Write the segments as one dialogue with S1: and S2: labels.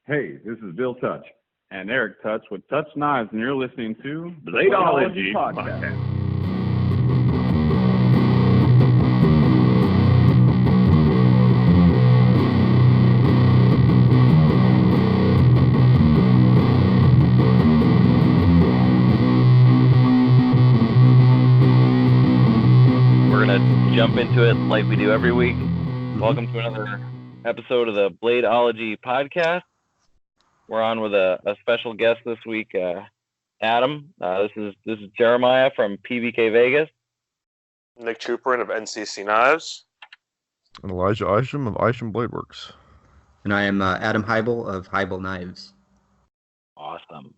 S1: Hey, this is Bill Touch.
S2: And Eric Touch with Touch Knives, and you're listening to
S1: Bladeology podcast.
S3: We're going to jump into it like we do every week. Welcome to another episode of the Bladeology podcast. We're on with a special guest this week, Adam. This is Jeremiah from PBK Vegas.
S4: Nick Chuperin of NCC Knives.
S5: And Elijah Isham of Isham Blade Works.
S6: And I am Adam Heibel of Heibel Knives.
S3: Awesome.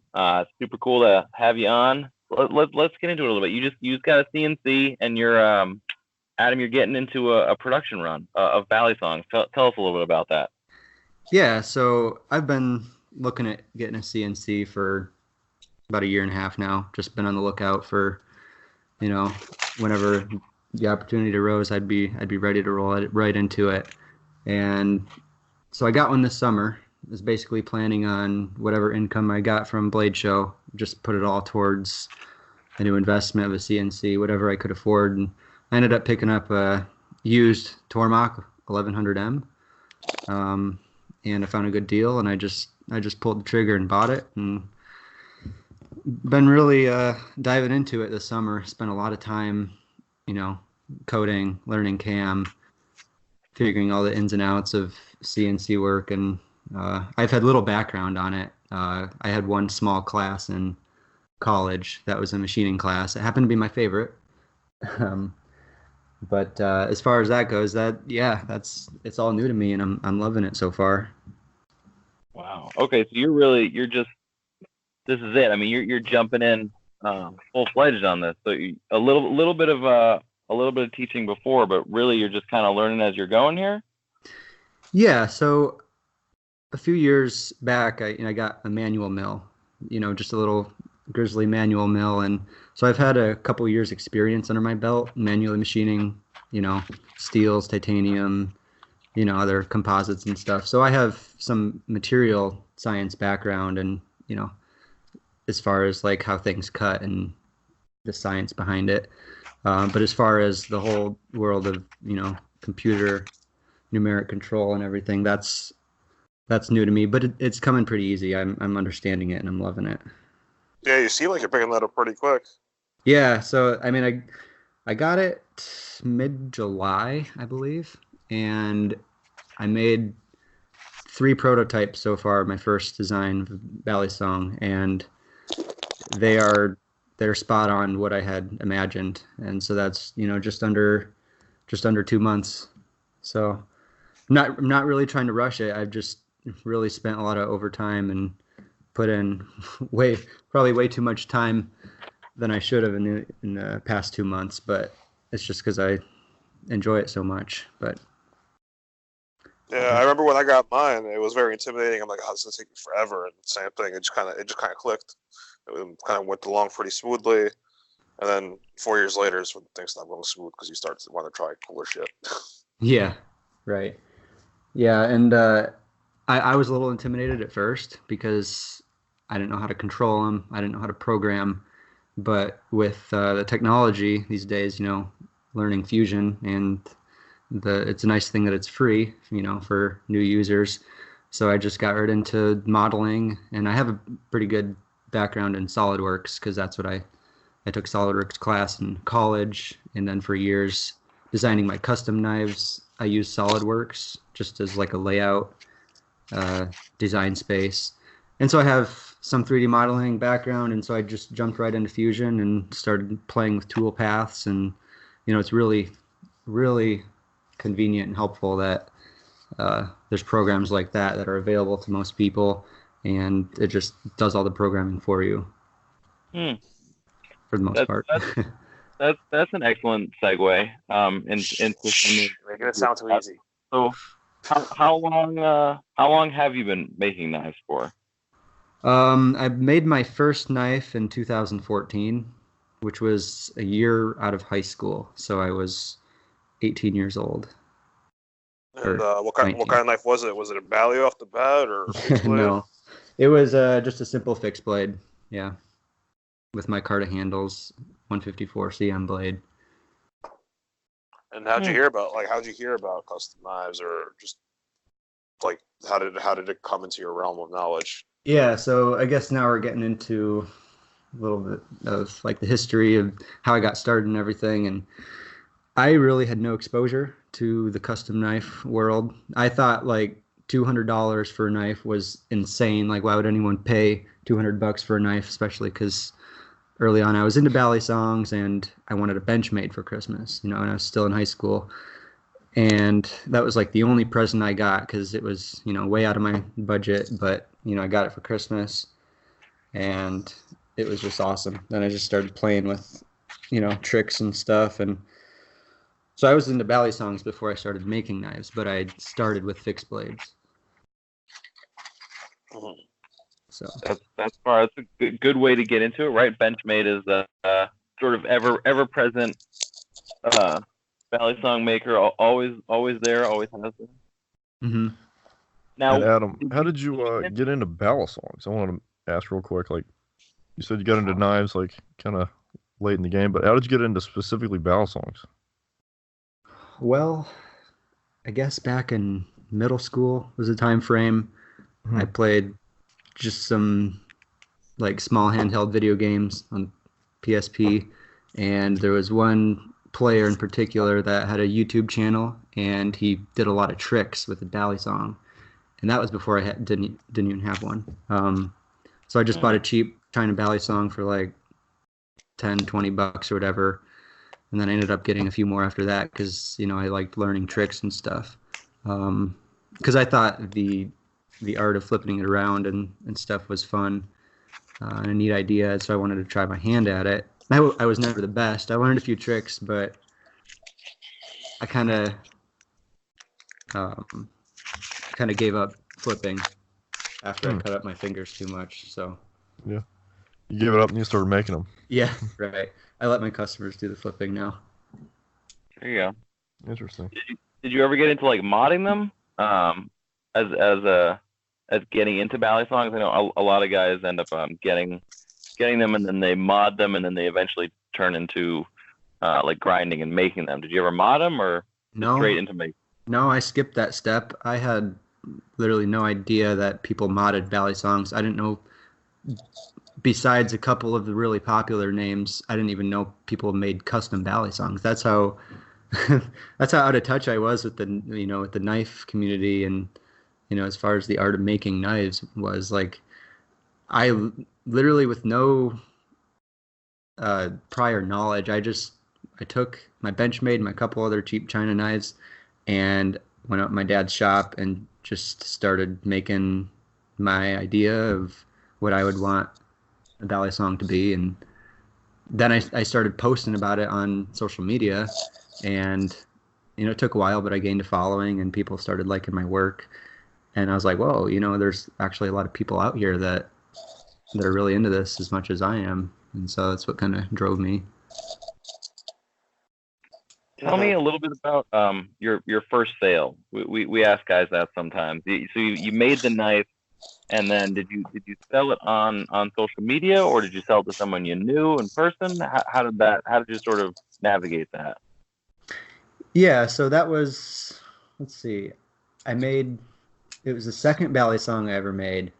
S3: Super cool to have you on. Let's get into it a little bit. You just got a CNC, and you're Adam. You're getting into a production run of Balisongs. Tell us a little bit about that.
S6: Yeah, so I've been looking at getting a CNC for about a year and a half now. Just been on the lookout for, whenever the opportunity arose, I'd be ready to roll it right into it. And so I got one this summer. I was basically planning on whatever income I got from Blade Show, just put it all towards a new investment of a CNC, whatever I could afford. And I ended up picking up a used Tormach 1100M, and I found a good deal, and I just pulled the trigger and bought it, and been really diving into it this summer. Spent a lot of time, coding, learning CAM, figuring all the ins and outs of CNC work, and I've had little background on it. I had one small class in college that was a machining class. It happened to be my favorite. But as far as that goes, it's all new to me, and I'm loving it so far.
S3: Wow. Okay, so this is it. I mean, you're jumping in full fledged on this. So a little bit of teaching before, but really you're just kind of learning as you're going here.
S6: Yeah. So a few years back, I got a manual mill, just a little grizzly manual mill, and so I've had a couple years experience under my belt manually machining, steels, titanium, other composites and stuff. So I have some material science background, and as far as like how things cut and the science behind it. But as far as the whole world of computer numeric control and everything, that's new to me. But it's coming pretty easy. I'm understanding it, and I'm loving it.
S4: Yeah, you seem like you're picking that up pretty quick.
S6: Yeah, so I mean, I got it mid-July, I believe, and I made 3 prototypes so far. My first design of Balisong, and they're spot on what I had imagined, and so that's just under 2 months. So I'm not really trying to rush it. I've just really spent a lot of overtime and put in probably way too much time than I should have in the past 2 months, but it's just because I enjoy it so much. But
S4: yeah, I remember when I got mine, it was very intimidating. I'm like, oh, this is gonna take me forever, and same thing. It just kind of clicked. It kind of went along pretty smoothly, and then 4 years later is when things stop going smooth because you start to want to try cooler shit.
S6: Yeah, right. Yeah, and I was a little intimidated at first because I didn't know how to control them. I didn't know how to program. But with the technology these days, learning Fusion, and it's a nice thing that it's free, for new users. So I just got right into modeling, and I have a pretty good background in SolidWorks because that's what I took SolidWorks class in college, and then for years designing my custom knives, I used SolidWorks just as like a layout design space. And so I have some 3D modeling background, and so I just jumped right into Fusion and started playing with tool paths, and it's really, really convenient and helpful that there's programs like that are available to most people, and it just does all the programming for you for the most part.
S3: That's an excellent segue into
S4: Making it sound too easy.
S3: So how long have you been making knives for?
S6: I made my first knife in 2014, which was a year out of high school. So I was 18 years old.
S4: And what kind of knife was it? Was it a Bally off the bat or a fixed blade?
S6: No, it was just a simple fixed blade. Yeah, with my Carta handles, 154 CM blade.
S4: And how'd you hear about custom knives, or just like how did it come into your realm of knowledge?
S6: Yeah, so I guess now we're getting into a little bit of like the history of how I got started and everything. And I really had no exposure to the custom knife world. I thought like $200 for a knife was insane. Like, why would anyone pay $200 for a knife, especially because early on I was into Balisongs and I wanted a Benchmade for Christmas, and I was still in high school. And that was like the only present I got because it was, way out of my budget, but, I got it for Christmas and it was just awesome. Then I just started playing with, tricks and stuff. And so I was into Balisongs before I started making knives, but I started with fixed blades. So
S3: that's a good way to get into it, right? Benchmade is a sort of ever present Balisong maker, always there, always has been.
S6: Mm-hmm.
S3: Now,
S5: and Adam, how did you get into Balisongs? I want to ask real quick. Like, you said you got into knives like kind of late in the game, but how did you get into specifically Balisongs?
S6: Well, I guess back in middle school was the time frame. Mm-hmm. I played just some like small handheld video games on PSP, and there was one player in particular that had a YouTube channel, and he did a lot of tricks with the Balisong, and that was before I didn't even have one. So I just bought a cheap China Balisong for like $10-$20 or whatever, and then I ended up getting a few more after that because I liked learning tricks and stuff. Because I thought the art of flipping it around and stuff was fun and a neat idea, so I wanted to try my hand at it. I was never the best. I learned a few tricks, but I kind of gave up flipping after I cut up my fingers too much. So
S5: yeah, you gave it up and you started making them.
S6: Yeah, right. I let my customers do the flipping now.
S3: There you go.
S5: Interesting.
S3: Did you ever get into like modding them as getting into Balisongs? I know a lot of guys end up getting them, and then they mod them, and then they eventually turn into like grinding and making them. Did you ever mod them, or straight into making?
S6: No, I skipped that step. I had literally no idea that people modded Balisongs. I didn't know, besides a couple of the really popular names, I didn't even know people made custom Balisongs. That's how out of touch I was with the with the knife community, and as far as the art of making knives was. Like, I literally, with no prior knowledge, I took my Benchmade and my couple other cheap China knives and went out to my dad's shop and just started making my idea of what I would want a Balisong to be. And then I started posting about it on social media, and it took a while, but I gained a following and people started liking my work. And I was like, whoa, there's actually a lot of people out here that are really into this as much as I am. And so that's what kind of drove me.
S3: Tell me a little bit about your first sale. We ask guys that sometimes. So you made the knife, and then did you sell it on social media, or did you sell it to someone you knew in person? How did you sort of navigate that?
S6: Yeah, so that was, let's see, it was the second Balisong I ever made.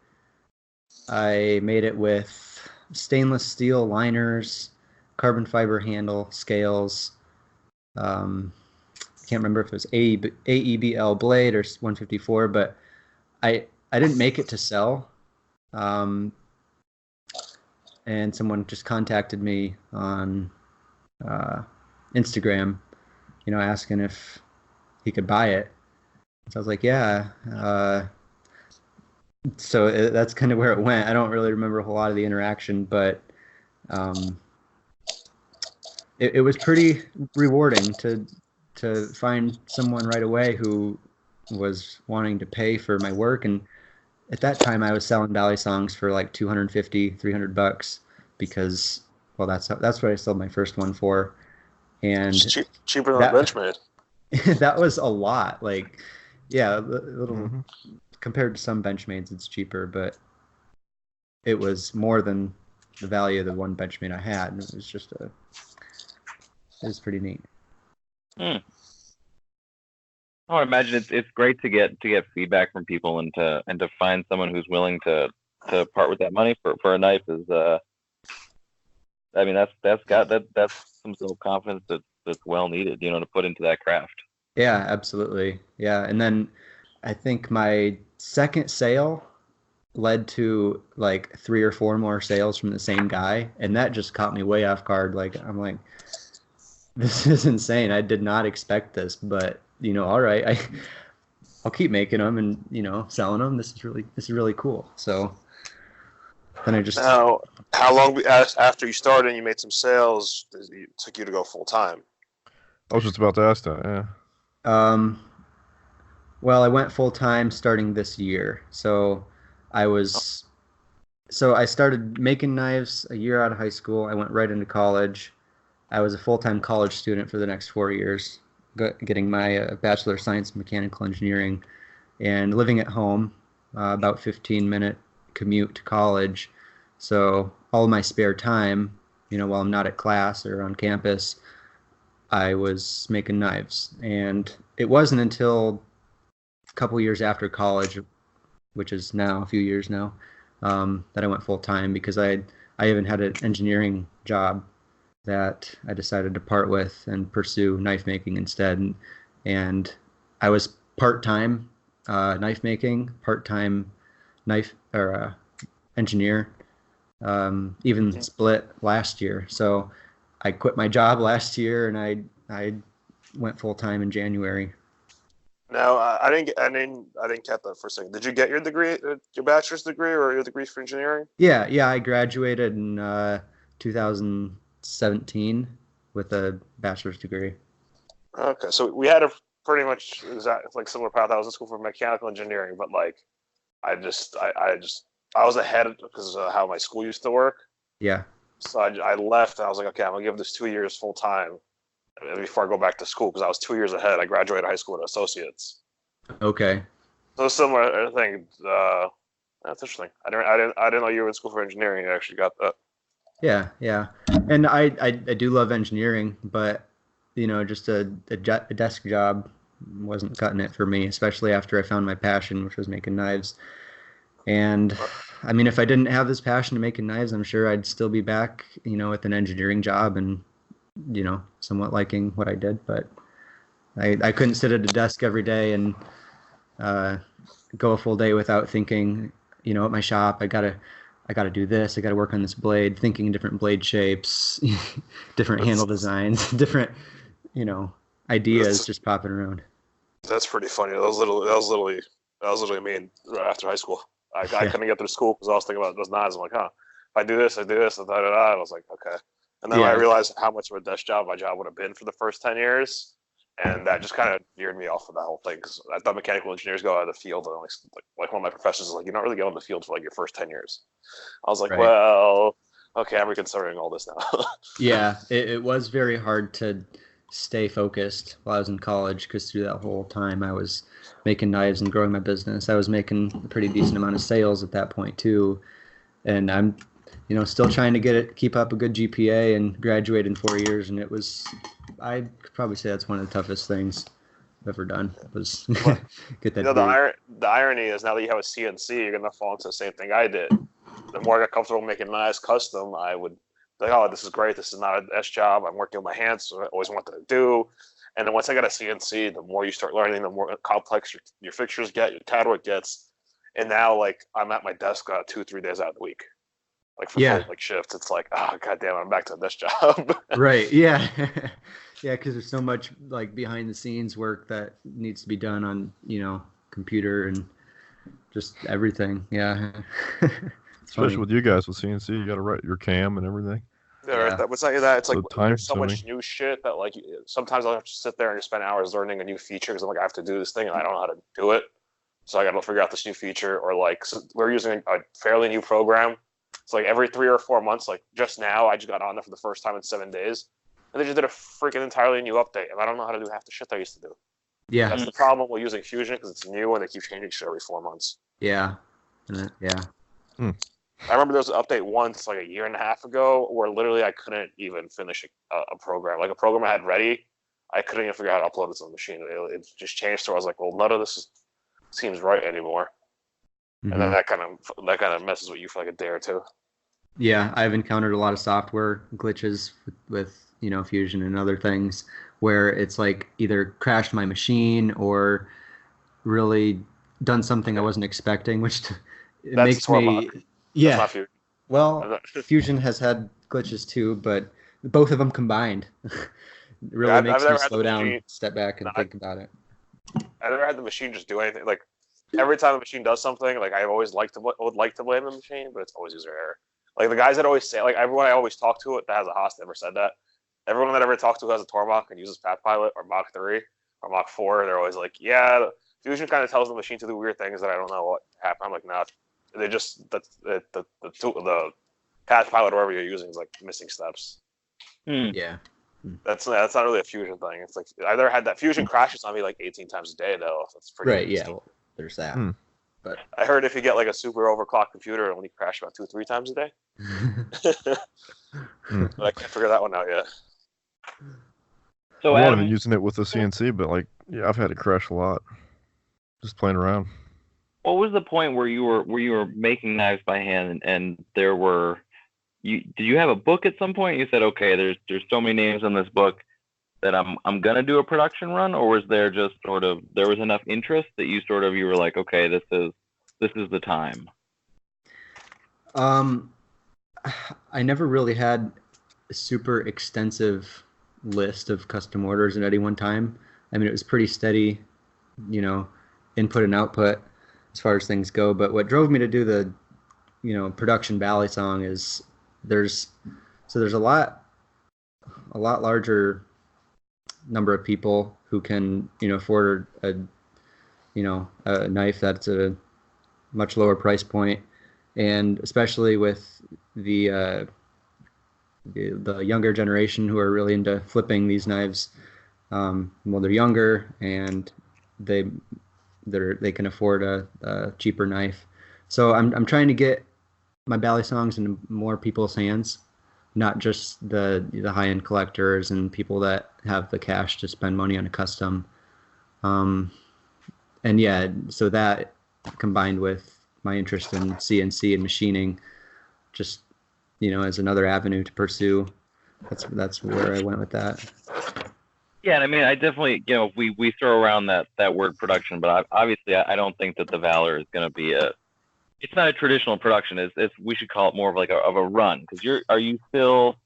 S6: I made it with stainless steel liners, carbon fiber handle, scales. I can't remember if it was AEBL blade or 154, but I didn't make it to sell. And someone just contacted me on Instagram, asking if he could buy it. So I was like, yeah. So that's kind of where it went. I don't really remember a whole lot of the interaction, but it was pretty rewarding to find someone right away who was wanting to pay for my work. And at that time, I was selling Balisongs for like $250-$300 because, well, that's what I sold my first one for. And
S4: cheaper than Benchmade.
S6: That was a lot. Like, Yeah, a little compared to some Benchmade's, it's cheaper, but it was more than the value of the one Benchmade I had, and it was pretty neat.
S3: I would imagine it's great to get feedback from people and to find someone who's willing to part with that money for a knife is I mean that's some self confidence that's well needed, you know, to put into that craft.
S6: Yeah, absolutely. Yeah, and then I think my second sale led to like 3 or 4 more sales from the same guy, and that just caught me way off guard. Like I'm like, this is insane. I did not expect this, but you know, all right, I'll keep making them and, you know, selling them. This is really cool. So then I just
S4: Now, how long after you started and you made some sales it took you to go full time?
S5: I was just about to ask that. Yeah.
S6: Well, I went full time starting this year. So I started making knives a year out of high school. I went right into college. I was a full-time college student for the next 4 years, getting my Bachelor of Science in Mechanical Engineering, and living at home, about 15-minute commute to college. So all of my spare time, you know, while I'm not at class or on campus, I was making knives. And it wasn't until a couple years after college, which is now a few years now, that I went full-time, because I even had an engineering job that I decided to part with and pursue knife making instead. And I was part-time knife making, part-time knife or engineer, even split last year. So I quit my job last year and I went full-time in January.
S4: No, I didn't get that for a second. Did you get your degree, your bachelor's degree, or your degree for engineering?
S6: Yeah, I graduated in 2017 with a bachelor's degree.
S4: Okay, so we had a pretty much exact like similar path. I was in school for mechanical engineering, but like I was ahead because of how my school used to work.
S6: Yeah.
S4: So I left and I was like, okay, I'm gonna give this 2 years full time before I go back to school, because I was 2 years ahead. I graduated high school with associates.
S6: Okay.
S4: So similar thing. That's interesting. I didn't know you were in school for engineering. I actually got that.
S6: Yeah. And I do love engineering, but you know, just a desk job wasn't cutting it for me, especially after I found my passion, which was making knives. And I mean, if I didn't have this passion to making knives, I'm sure I'd still be back, you know, with an engineering job and, you know, somewhat liking what I did. But I couldn't sit at a desk every day and go a full day without thinking, you know, at my shop, I gotta do this. I gotta work on this blade, thinking different blade shapes, different handle designs, different, you know, ideas just popping around.
S4: That's pretty funny. That was literally me right after high school. I couldn't get through school because I was thinking about those knives. I'm like, if I do this, and da da da. And I was like, okay. And then I realized how much of a desk job my job would have been for the first 10 years. And that just kind of veered me off of that whole thing, because I thought mechanical engineers go out of the field, and like one of my professors is like, you're not really going in the field for like your first 10 years. I was like, right. Well, okay, I'm reconsidering all this now.
S6: Yeah, it was very hard to stay focused while I was in college, because through that whole time I was making knives and growing my business. I was making a pretty decent amount of sales at that point too, and I'm, you know, still trying to keep up a good GPA and graduate in 4 years. And I'd probably say that's one of the toughest things I've ever done, was get that.
S4: You know, the irony is, now that you have a CNC, you're gonna fall into the same thing I did. The more I got comfortable making knives custom, I would like, oh, this is great. This is not a desk job. I'm working with my hands, so I always wanted to do. And then once I got a CNC, the more you start learning, the more complex your fixtures get, your CAD work gets. And now, like, I'm at my desk 2-3 days out of the week. Like, for full, like, shifts, it's like, oh, goddamn, I'm back to the desk job.
S6: Right, yeah. Yeah, because there's so much, like, behind-the-scenes work that needs to be done on, you know, computer and just everything, yeah.
S5: Especially with you guys with CNC, you got to write your cam and everything.
S4: Yeah. That was not that. It's
S5: so
S4: like there's so much new shit that, like, sometimes I'll have to sit there and spend hours learning a new feature, because I'm like, I have to do this thing and I don't know how to do it, so I got to figure out this new feature. Or like, so we're using a fairly new program. It's like every 3 or 4 months. Like just now, I just got on there for the first time in 7 days, and they just did a freaking entirely new update, and I don't know how to do half the shit I used to do.
S6: Yeah.
S4: That's the problem with using Fusion because it's new and they keep changing shit every 4 months.
S6: Yeah. Yeah.
S4: I remember there was an update once, like a year and a half ago, where literally I couldn't even finish a program. Like a program I had ready, I couldn't even figure out how to upload it to the machine. It just changed. So I was like, well, none of this seems right anymore. And then that kind of messes with you for like a day or two.
S6: Yeah, I've encountered a lot of software glitches with Fusion and other things where it's like either crashed my machine or really done something I wasn't expecting, which makes me
S4: That's not Fusion.
S6: Well, Fusion has had glitches too, but both of them combined really makes me slow down, step back, and think about it.
S4: I never had the machine just do anything. Like every time the machine does something, like I always would like to blame the machine, but it's always user error. Like the guys that always say, like everyone I always talk to that has a Haas never said that. Everyone that I ever talked to who has a Tormach and uses PathPilot or Mach 3 or Mach 4, they're always like, yeah, Fusion kind of tells the machine to do weird things that I don't know what happened. I'm like, nah, they just the PathPilot or whatever you're using is like missing steps.
S6: Yeah.
S4: That's not really a Fusion thing. It's like I never had that. Fusion crashes on me like 18 times a day though. That's pretty
S6: right. Yeah. Well, there's that. But
S4: I heard if you get like a super overclocked computer, it only crashes about 2-3 times a day. But I can't figure that one out yet.
S3: So
S5: I've
S3: Adam,
S5: been using it with the CNC, but like, yeah, I've had it crash a lot. Just playing around.
S3: what was the point where you were making knives by hand and there were did you have a book at some point? You said, okay, there's so many names in this book that I'm gonna do a production run, or was there just sort of there was enough interest that you were like, okay, this is the time?
S6: I never really had a super extensive list of custom orders at any one time. I mean, it was pretty steady, input and output as far as things go. But what drove me to do the, production Balisong is there's a lot larger number of people who can, afford a knife that's a much lower price point, and especially with the younger generation who are really into flipping these knives. Well, they're younger and they can afford a cheaper knife. So I'm trying to get my Balisongs in more people's hands, not just the high-end collectors and people that have the cash to spend money on a custom. And yeah, so that combined with my interest in CNC and machining, just as another avenue to pursue. That's where I went with that.
S3: Yeah, and I mean, I definitely, we throw around that word production, but obviously I don't think that the Valor is going to be it's not a traditional production. It's we should call it more of like a run, because are you still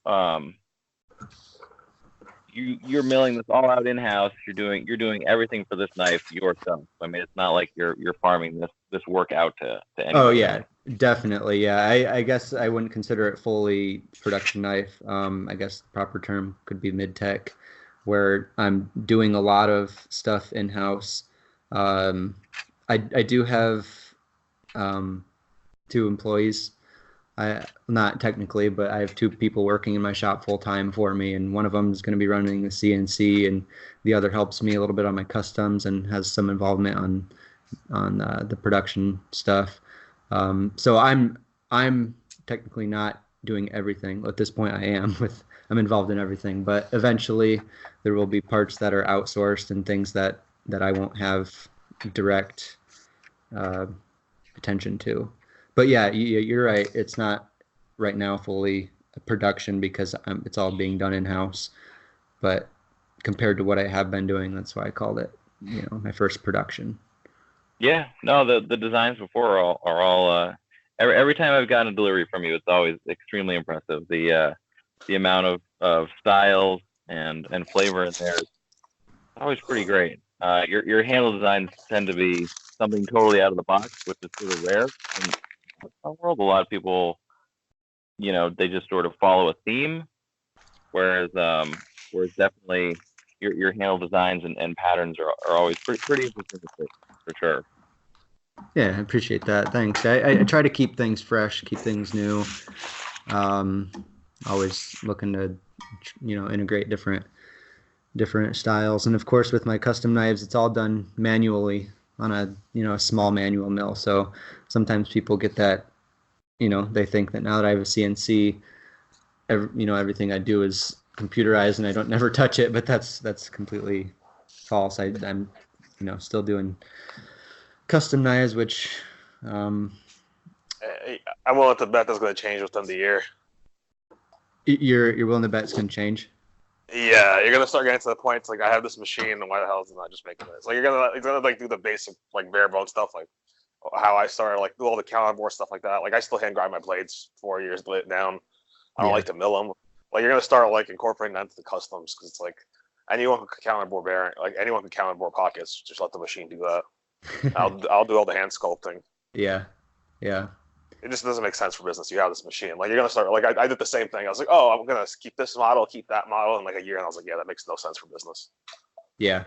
S3: you're milling this all out in house. You're doing everything for this knife yourself. I mean, it's not like you're farming this work out to anyone.
S6: Oh yeah, definitely. Yeah, I guess I wouldn't consider it fully production knife. I guess the proper term could be midtech, where I'm doing a lot of stuff in house. I do have 2 employees. Not technically, but I have 2 people working in my shop full time for me, and one of them is going to be running the CNC, and the other helps me a little bit on my customs and has some involvement on the production stuff. So I'm technically not doing everything at this point. I'm involved in everything, but eventually there will be parts that are outsourced and things that I won't have direct attention to. But yeah, you're right. It's not right now fully a production because it's all being done in house. But compared to what I have been doing, that's why I called it, my first production.
S3: Yeah, no, the designs before are all every time I've gotten a delivery from you, it's always extremely impressive. The amount of styles and flavor in there is always pretty great. Your handle designs tend to be something totally out of the box, which is sort of rare in the world. A lot of people, they just sort of follow a theme, whereas definitely your handle designs and patterns are always pretty interesting for sure.
S6: Yeah, I appreciate that. Thanks. I try to keep things fresh, keep things new. Always looking to, integrate different different styles. And of course, with my custom knives, it's all done manually on a small manual mill. So sometimes people get that, they think that now that I have a CNC, everything I do is computerized and I don't never touch it, but that's completely false. I'm still doing custom knives, which
S4: I'm willing to bet that's going to change within the year.
S6: You're willing to bet it's going to change?
S4: Yeah, you're gonna start getting to the point. It's like I have this machine, and why the hell is it not just making this? Like you're gonna like do the basic like bare bone stuff, like how I started, like do all the counter board stuff like that. Like I still hand grind my blades 4 years down. I don't like to mill them. Like you're gonna start like incorporating that into the customs because it's like anyone can counter board bearing, like anyone can counter board pockets. Just let the machine do that. I'll do all the hand sculpting.
S6: Yeah.
S4: It just doesn't make sense for business. You have this machine. Like you're gonna start. Like I did the same thing. I was like, oh, I'm gonna keep this model, keep that model in like a year, and I was like, yeah, that makes no sense for business.
S6: Yeah.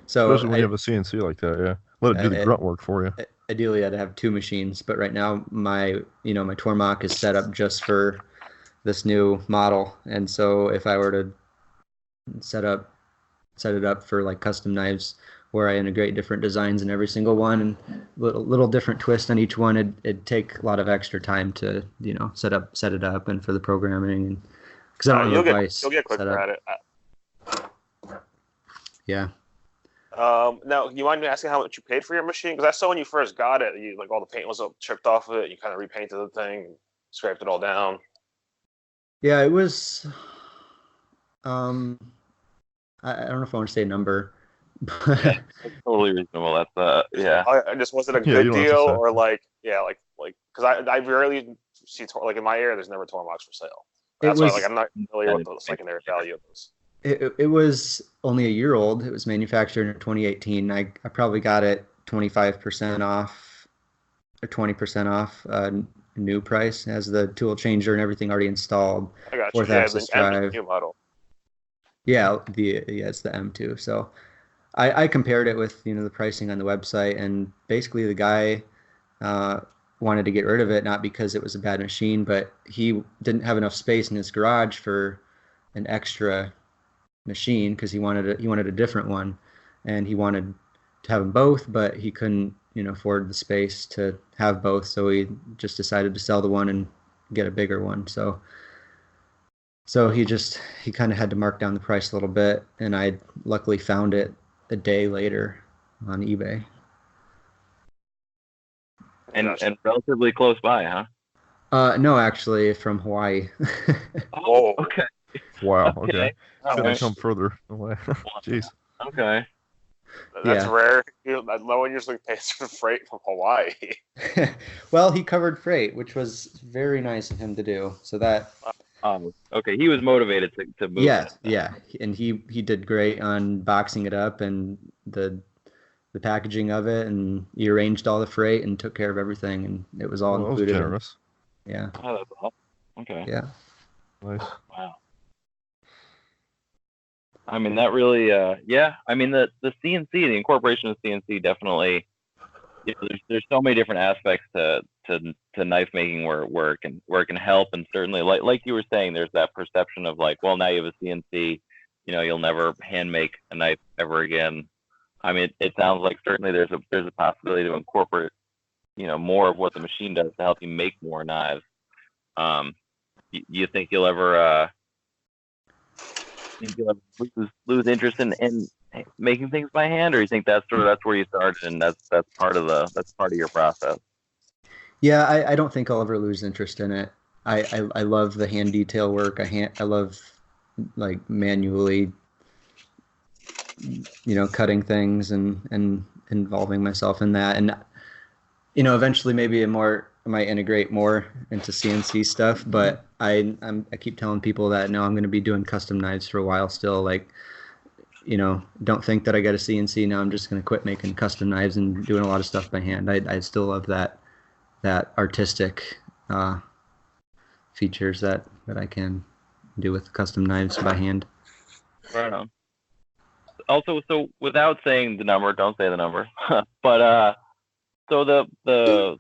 S6: So
S5: especially when you have a CNC like that, yeah. Let it do the grunt work for you.
S6: Ideally, I'd have 2 machines, but right now my Tormach is set up just for this new model, and so if I were to set it up for like custom knives, where I integrate different designs in every single one and little different twist on each one, it'd take a lot of extra time to set it up and for the programming, and because I don't know advice.
S4: You'll get quicker at it.
S6: Yeah.
S4: Now, you mind me asking how much you paid for your machine? Because I saw when you first got it, you like all the paint was chipped off of it. You kind of repainted the thing, scraped it all down.
S6: Yeah, it was. I don't know if I want to say a number.
S3: Yeah, that's totally reasonable. That's yeah.
S4: Was it a good deal or like because I rarely see like in my area there's never Tormachs for sale. That's why I'm not familiar with the secondary value of this.
S6: It was only a year old. It was manufactured in 2018. I probably got it 25% off or 20% off new price. It has the tool changer and everything already installed.
S4: I got you.
S6: 4th axis drive.
S4: M2 model.
S6: Yeah, it's the M2. So I compared it with the pricing on the website, and basically the guy wanted to get rid of it, not because it was a bad machine, but he didn't have enough space in his garage for an extra machine because he wanted a different one, and he wanted to have them both, but he couldn't afford the space to have both, so he just decided to sell the one and get a bigger one. So he kind of had to mark down the price a little bit, and I luckily found it a day later on eBay.
S3: And relatively close by, huh?
S6: No, actually from Hawaii.
S4: Oh,
S3: okay.
S5: Wow, okay.
S3: Okay.
S5: Couldn't come further away. Jeez.
S3: Okay.
S4: That's rare. No one usually pays for freight from Hawaii.
S6: Well, he covered freight, which was very nice of him to do. So that.
S3: Okay, he was motivated to move.
S6: Yeah, and he did great on boxing it up and the packaging of it, and he arranged all the freight and took care of everything, and it was all included.
S5: That was generous.
S6: Yeah.
S3: Oh, that's awesome. Okay.
S6: Yeah.
S5: Nice.
S3: Wow. I mean, that really, yeah. I mean, the CNC, the incorporation of CNC, definitely. There's so many different aspects to knife making where it can help, and certainly like you were saying, there's that perception of like, well, now you have a CNC, you'll never hand make a knife ever again. I mean, it sounds like certainly there's a possibility to incorporate more of what the machine does to help you make more knives. You think you'll ever lose interest in making things by hand, or you think that's where you started and that's part of your process?
S6: Yeah, I don't think I'll ever lose interest in it. I love the hand detail work. I love like manually cutting things and involving myself in that, and eventually maybe I might integrate more into CNC stuff, but I keep telling people that no, I'm going to be doing custom knives for a while still. Like, don't think that I got a CNC now I'm just going to quit making custom knives and doing a lot of stuff by hand. I still love that artistic features that I can do with custom knives by hand.
S3: Right on. Also, so without saying the number, don't say the number, but so the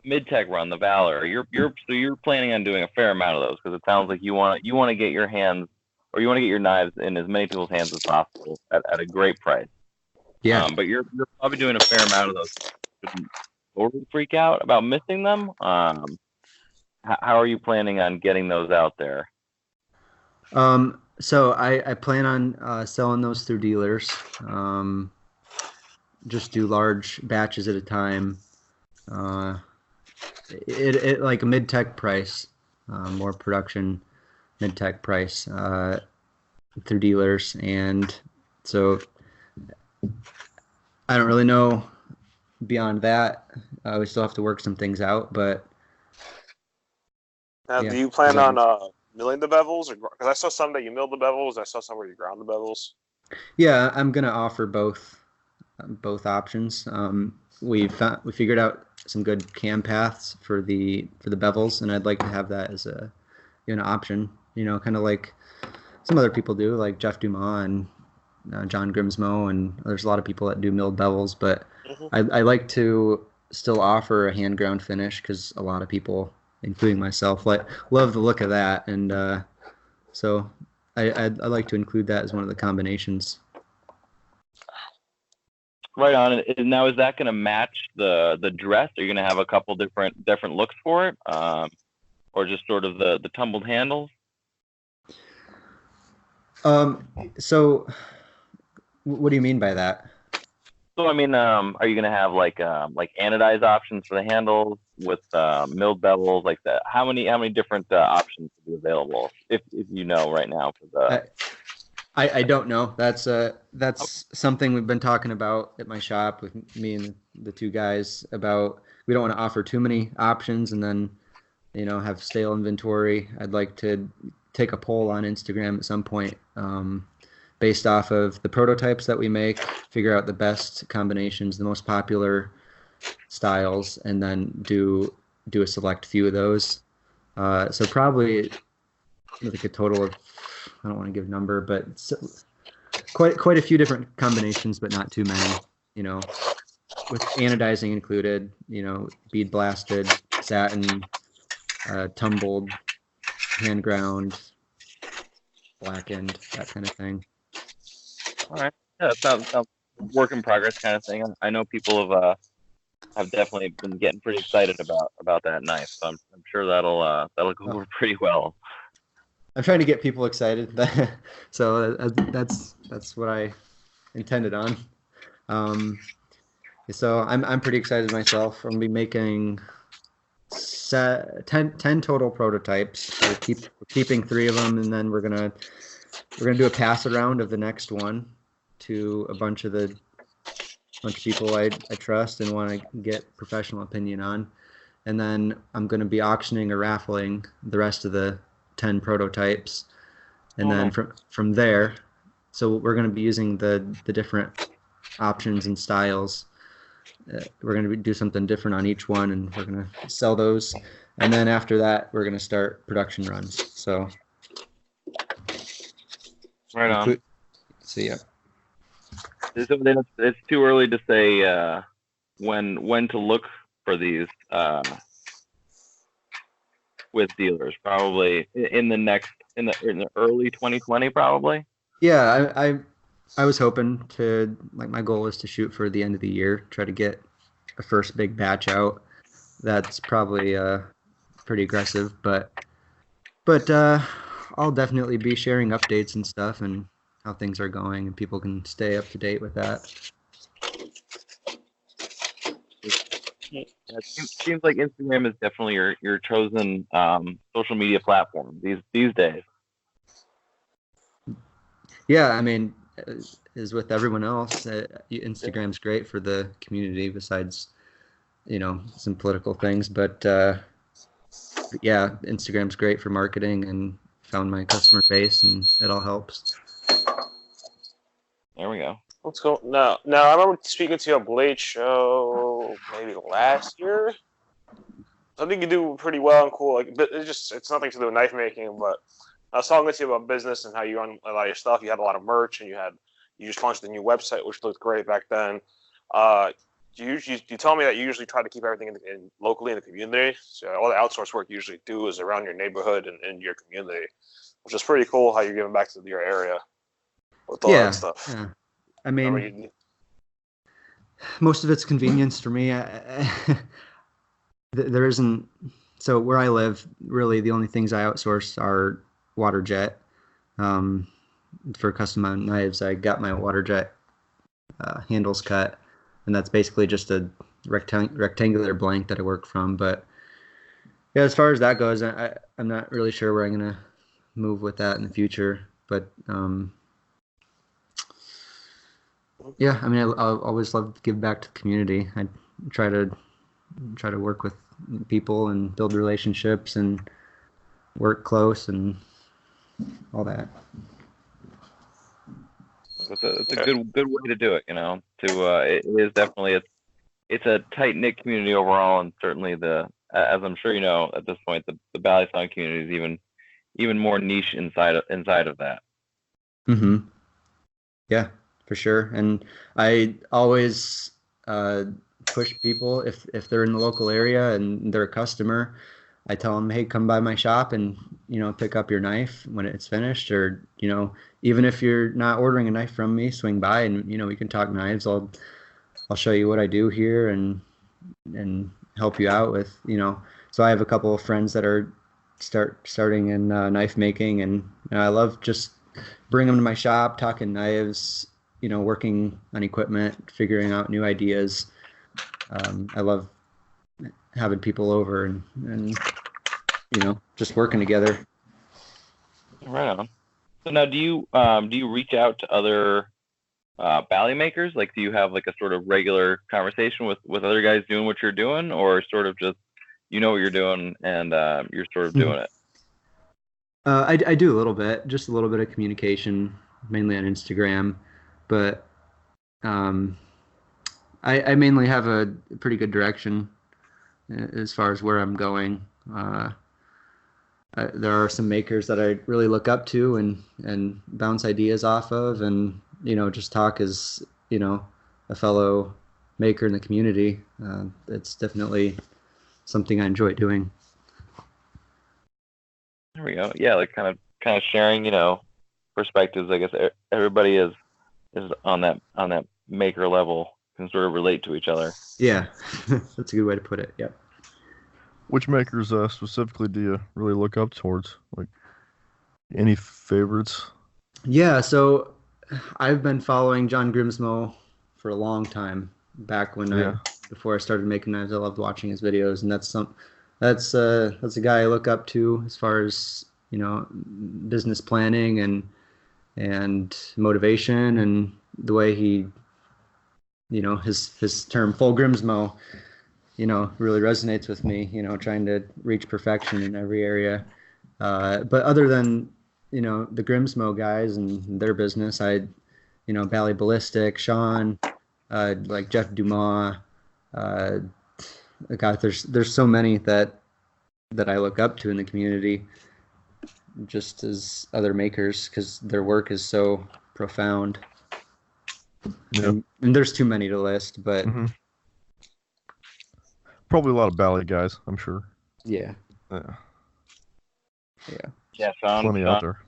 S3: midtech run, the Valor, you're planning on doing a fair amount of those, because it sounds like you want to get your hands, or you want to get your knives in as many people's hands as possible at a great price.
S6: Yeah.
S3: But you're probably doing a fair amount of those. Shouldn't totally freak out about missing them. How are you planning on getting those out there?
S6: So I plan on selling those through dealers. Just do large batches at a time. It like a midtech price, more production midtech price through dealers, and so I don't really know beyond that. We still have to work some things out, but
S4: Now,
S6: yeah.
S4: do you plan on milling the bevels, or because I saw some that you milled the bevels, I saw some where you ground the bevels.
S6: Yeah, I'm gonna offer both options. We figured out some good cam paths for the bevels, and I'd like to have that as an option. Kind of like some other people do, like Jeff Dumas and John Grimsmo, and there's a lot of people that do milled bevels. But I like to still offer a hand ground finish because a lot of people, including myself, love the look of that, and so I'd like to include that as one of the combinations.
S3: Right on. And now, is that going to match the dress? Are you going to have a couple different looks for it, or just sort of the tumbled handles?
S6: So what do you mean by that?
S3: So I mean, are you going to have like anodized options for the handles with milled bevels like that? How many different options will be available if you know right now for the?
S6: I don't know. That's something we've been talking about at my shop with me and the two guys about. We don't want to offer too many options and then, have stale inventory. I'd like to take a poll on Instagram at some point, based off of the prototypes that we make, figure out the best combinations, the most popular styles, and then do a select few of those. So probably like a total of, I don't want to give a number, but quite a few different combinations, but not too many, with anodizing included, bead blasted, satin, tumbled, hand ground, blackened, that kind of thing.
S3: All right. Yeah, that sounds work in progress kind of thing. I know people have definitely been getting pretty excited about that knife, so I'm sure that'll go over pretty well.
S6: I'm trying to get people excited, so that's what I intended on. So I'm pretty excited myself. I'm gonna be making 10 total prototypes. We're keeping 3 of them, and then we're gonna do a pass around of the next one to a bunch of people I trust and want to get professional opinion on, and then I'm going to be auctioning or raffling the rest of the 10 prototypes, and then from there, so we're going to be using the different options and styles. We're going to do something different on each one, and we're going to sell those, and then after that we're going to start production runs. So
S3: right on.
S6: So yeah,
S3: it's too early to say when to look for these with dealers. Probably in the early 2020, probably.
S6: Yeah, I was hoping to, my goal is to shoot for the end of the year, try to get a first big batch out. That's probably pretty aggressive, but I'll definitely be sharing updates and stuff and how things are going, and people can stay up to date with that.
S3: It seems like Instagram is definitely your chosen social media platform these days.
S6: Yeah, I mean, as with everyone else, Instagram's great for the community besides, some political things. But yeah, Instagram's great for marketing, and found my customer base, and it all helps.
S3: There we go.
S4: Let's go. No, I remember speaking to you at Blade Show maybe last year. I think you do pretty well and cool. Like, it's nothing to do with knife making, but I was talking to you about business and how you run a lot of your stuff. You had a lot of merch, and you just launched a new website, which looked great back then. You tell me that you usually try to keep everything locally in the community. So all the outsource work you usually do is around your neighborhood and in your community. which is pretty cool how you're giving back to your area with all that stuff.
S6: Yeah. I mean, most of it's convenience for me. There isn't. So where I live, really, the only things I outsource are water jet. For custom knives, I got my water jet handles cut, and that's basically just a rectangular blank that I work from. But yeah, as far as that goes, I'm not really sure where I'm gonna move with that in the future. But yeah, I mean, I'll always love to give back to the community. I try to work with people and build relationships and work close and all that.
S3: It's a good way to do it, you know. It is definitely it's a tight knit community overall, and certainly as I'm sure you know at this point, the Balisong community is even more niche inside of that.
S6: Mm-hmm. Yeah, for sure. And I always push people if they're in the local area and they're a customer. I tell them, hey, come by my shop and, you know, pick up your knife when it's finished, or, you know, even if you're not ordering a knife from me, swing by and, you know, we can talk knives. I'll show you what I do here and help you out with, you know. So I have a couple of friends that are starting in knife making, and you know, I love just bring them to my shop, talking knives, you know, working on equipment, figuring out new ideas. I love having people over and you know, just working together.
S3: Right on. So now, do you reach out to other Bally makers? Like, do you have like a sort of regular conversation with other guys doing what you're doing, or sort of just you know what you're doing and you're sort of doing it?
S6: I do a little bit, just a little bit of communication, mainly on Instagram, but I mainly have a pretty good direction as far as where I'm going. There are some makers that I really look up to and bounce ideas off of, and you know, just talk as, you know, a fellow maker in the community. It's definitely something I enjoy doing.
S3: There we go. Yeah, like kind of sharing, you know, perspectives. I guess everybody is on that maker level, can sort of relate to each other.
S6: Yeah, that's a good way to put it. Yep.
S5: Which makers specifically do you really look up towards? Like, any favorites?
S6: Yeah, so I've been following John Grimsmo for a long time. Back when before I started making knives, I loved watching his videos, and that's a guy I look up to as far as, you know, business planning and motivation, and the way he, you know, his term full Grimsmo, you know, really resonates with me, you know, trying to reach perfection in every area. But other than, you know, the Grimsmo guys and their business, you know, Bally Ballistic, Sean, like Jeff Dumas, God, there's so many that I look up to in the community, just as other makers, because their work is so profound.
S5: Yeah.
S6: And there's too many to list, but
S5: probably a lot of Bally guys, I'm sure.
S6: Yeah.
S3: Yeah, Sean.
S5: Plenty out there.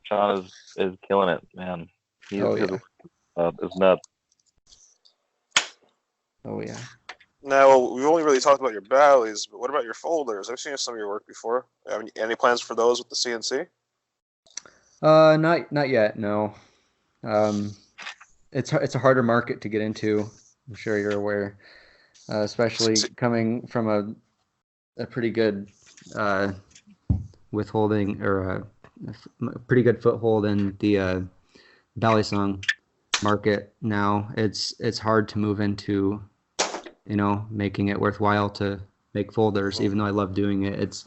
S3: Sean is killing it, man. He's
S6: it's
S3: nuts.
S6: Oh yeah.
S4: Now, we've only really talked about your Ballies, but what about your folders? I've seen some of your work before. Any plans for those with the CNC?
S6: Not yet, no. It's a harder market to get into. I'm sure you're aware, especially coming from a pretty good withholding, or a pretty good foothold in the Balisong market now. It's hard to move into, you know, making it worthwhile to make folders, even though I love doing it. It's,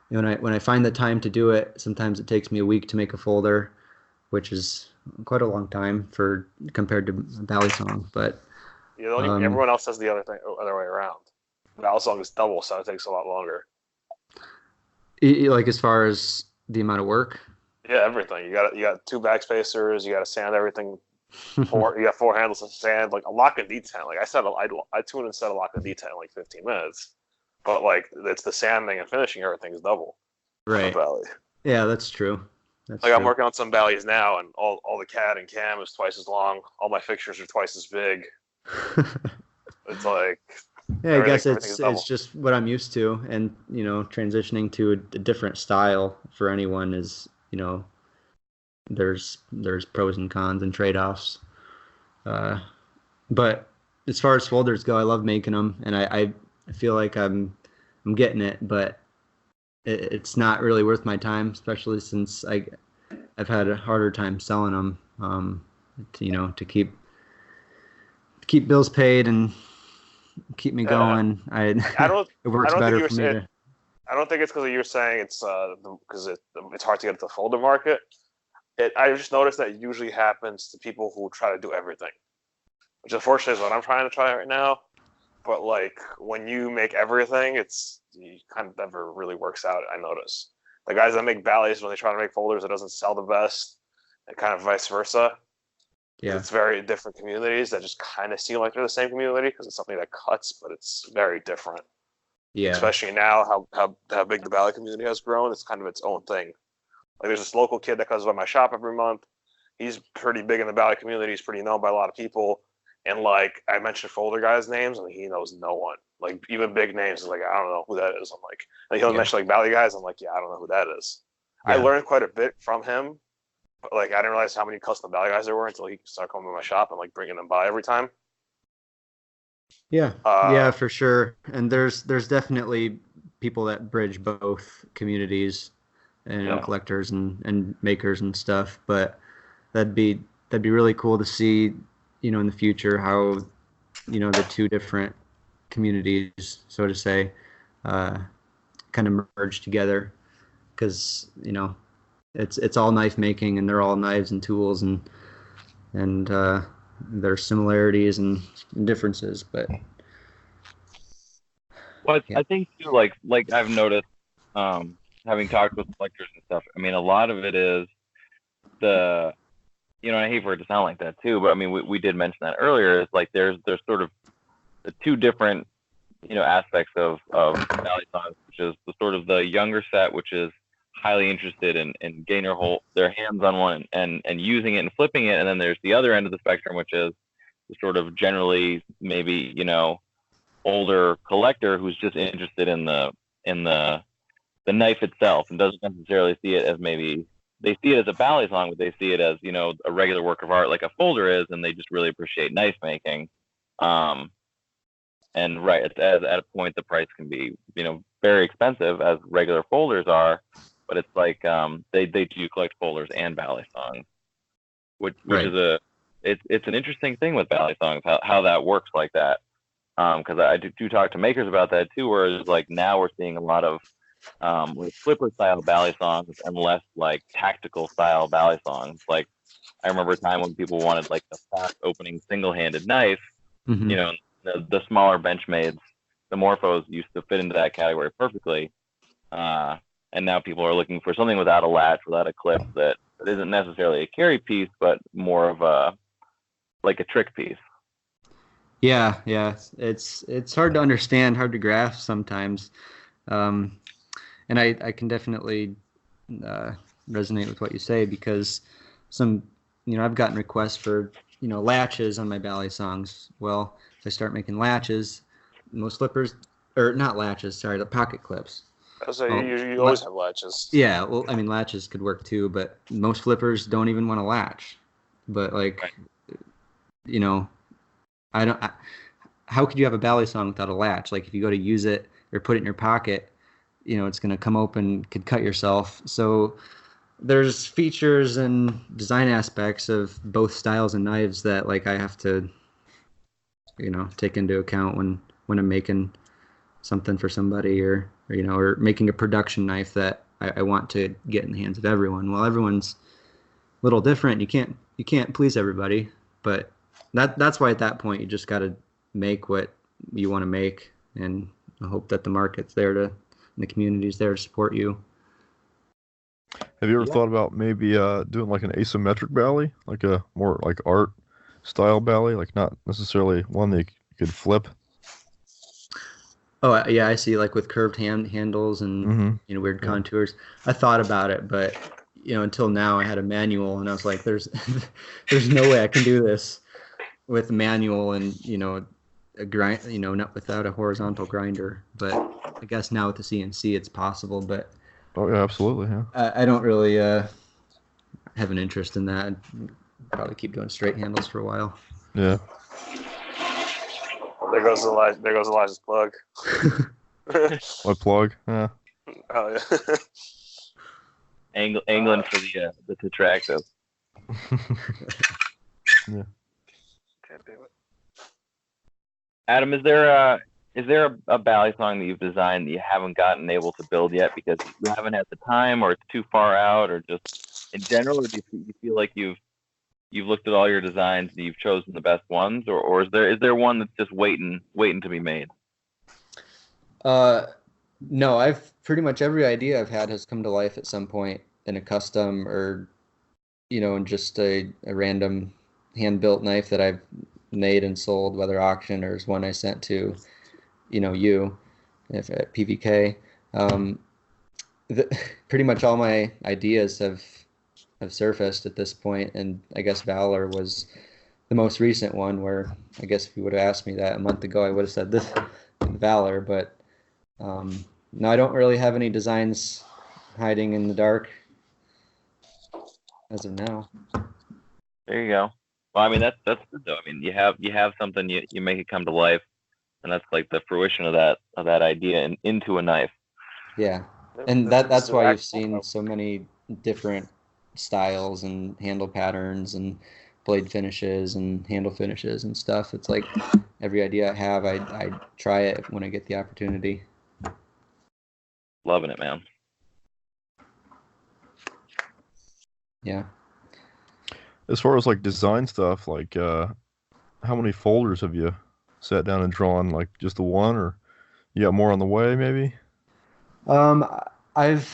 S6: you know, when I find the time to do it, sometimes it takes me a week to make a folder, which is quite a long time compared to Balisong. But
S4: everyone else does the other way around. Balisong is double, so it takes a lot longer.
S6: Like, as far as the amount of work?
S4: Yeah, everything. You got two backspacers. You got to sand everything. You got 4 handles to sand. Like a lock and detent. Like I tune and set a lock and detent in like 15 minutes. But like, it's the sanding and finishing everything is double.
S6: Right.
S4: Valley.
S6: Yeah, that's true. That's
S4: Like I'm
S6: true.
S4: working on some Bally's now, and all the CAD and CAM is twice as long. All my fixtures are twice as big. It's like
S6: Yeah, I guess
S4: everything's double.
S6: it's just what I'm used to, and transitioning to a different style for anyone is, there's pros and cons and trade-offs. But as far as folders go, I love making them, and I feel like I'm getting it, but it's not really worth my time, especially since I've had a harder time selling them. To keep bills paid and keep me going.
S4: I don't.
S6: It works
S4: I don't
S6: better
S4: think
S6: for me to.
S4: I don't think it's because you're saying it's because it's hard to get into the folder market. I just noticed that it usually happens to people who try to do everything, which unfortunately is what I'm trying to try right now. But like when you make everything, it kind of never really works out. I notice the guys that make Bally's, when they try to make folders, it doesn't sell the best, and kind of vice versa.
S6: Yeah.
S4: It's very different communities that just kind of seem like they're the same community because it's something that cuts, but it's very different.
S6: Yeah.
S4: Especially now, how big the Bally community has grown, it's kind of its own thing. Like there's this local kid that comes by my shop every month. He's pretty big in the Bally community. He's pretty known by a lot of people. And like I mentioned folder guys' names, and he knows no one. Like even big names, he's like, I don't know who that is. I'm like, and he'll mention like Bally guys. I'm like, yeah, I don't know who that is.
S6: Yeah.
S4: I learned quite a bit from him, but like I didn't realize how many custom Bally guys there were until he started coming to my shop and like bringing them by every time.
S6: Yeah, yeah, for sure. And there's definitely people that bridge both communities, and collectors and makers and stuff. But that'd be really cool to see, in the future how, the two different communities, so to say, kind of merge together, because it's all knife making, and they're all knives and tools, and there's similarities and differences, but
S3: I think too, like I've noticed, having talked with collectors and stuff, I mean, a lot of it is I hate for it to sound like that too, but I mean, we did mention that earlier, is like there's sort of the two different aspects of Balisongs, which is the sort of the younger set, which is highly interested in getting their hands on one and using it and flipping it. And then there's the other end of the spectrum, which is the sort of generally maybe, older collector who's just interested in the knife itself and doesn't necessarily see it as maybe they see it as a Balisong, but they see it as, a regular work of art like a folder is, and they just really appreciate knife making. And right at a point, the price can be, very expensive as regular folders are. But it's like they do collect folders and Balisongs, which right. is it's an interesting thing with Balisongs, how that works like that. Because I do talk to makers about that too, where it's like now we're seeing a lot of like flipper style Balisongs and less like tactical style Balisongs. Like I remember a time when people wanted like the fast opening single handed knife, the smaller Benchmades, the Morphos used to fit into that category perfectly. And now people are looking for something without a latch, without a clip, that isn't necessarily a carry piece, but more of a trick piece.
S6: Yeah. It's hard to understand, hard to grasp sometimes. And I can definitely resonate with what you say, because I've gotten requests for, latches on my Balisongs. Well, if I start making latches, most flippers, or not latches, sorry, the pocket clips.
S4: So you always have latches.
S6: Yeah, well, I mean, latches could work too, but most flippers don't even want to latch. But like, right. How could you have a Balisong without a latch? Like if you go to use it or put it in your pocket, it's going to come open, could cut yourself. So there's features and design aspects of both styles of knives that like I have to, take into account when I'm making something for somebody, or making a production knife that I want to get in the hands of everyone. Well, everyone's a little different. You can't please everybody, but that's why at that point you just got to make what you want to make and hope that the market's there and the community's there to support you.
S5: Have you ever thought about maybe doing like an asymmetric Bally, like a more like art style Bally, like not necessarily one that you could flip?
S6: Oh yeah, I see, like with curved handles and weird contours. I thought about it, but until now I had a manual, and I was like, there's no way I can do this with manual and, a grind, not without a horizontal grinder. But I guess now with the CNC it's possible, but
S5: Oh yeah, absolutely. Yeah.
S6: I don't really have an interest in that. I'd probably keep doing straight handles for a while.
S5: Yeah.
S4: There goes Elijah's plug.
S5: What plug? Yeah.
S4: Oh yeah.
S3: Angling for the Tetractive.
S5: Yeah.
S4: Can't do it.
S3: Adam, is there a Balisong that you've designed that you haven't gotten able to build yet because you haven't had the time, or it's too far out, or just in general, or do you feel like you've looked at all your designs and you've chosen the best ones, or is there one that's just waiting to be made?
S6: No, I've pretty much every idea I've had has come to life at some point in a custom or, in just a random hand-built knife that I've made and sold, whether auction or is one I sent to, if at PVK. Pretty much all my ideas have surfaced at this point, and I guess Valor was the most recent one where I guess if you would have asked me that a month ago, I would have said this Valor, but no, I don't really have any designs hiding in the dark as of now.
S3: There you go. Well, I mean that's good though. I mean you have something, you make it come to life, and that's like the fruition of that idea into a knife.
S6: Yeah, and that's why you've seen so many different styles and handle patterns and blade finishes and handle finishes and stuff. It's like every idea I have, I try it when I get the opportunity.
S3: Loving it, man.
S6: Yeah.
S5: As far as like design stuff, like how many folders have you sat down and drawn? Like just the one, or you got more on the way, maybe?
S6: I've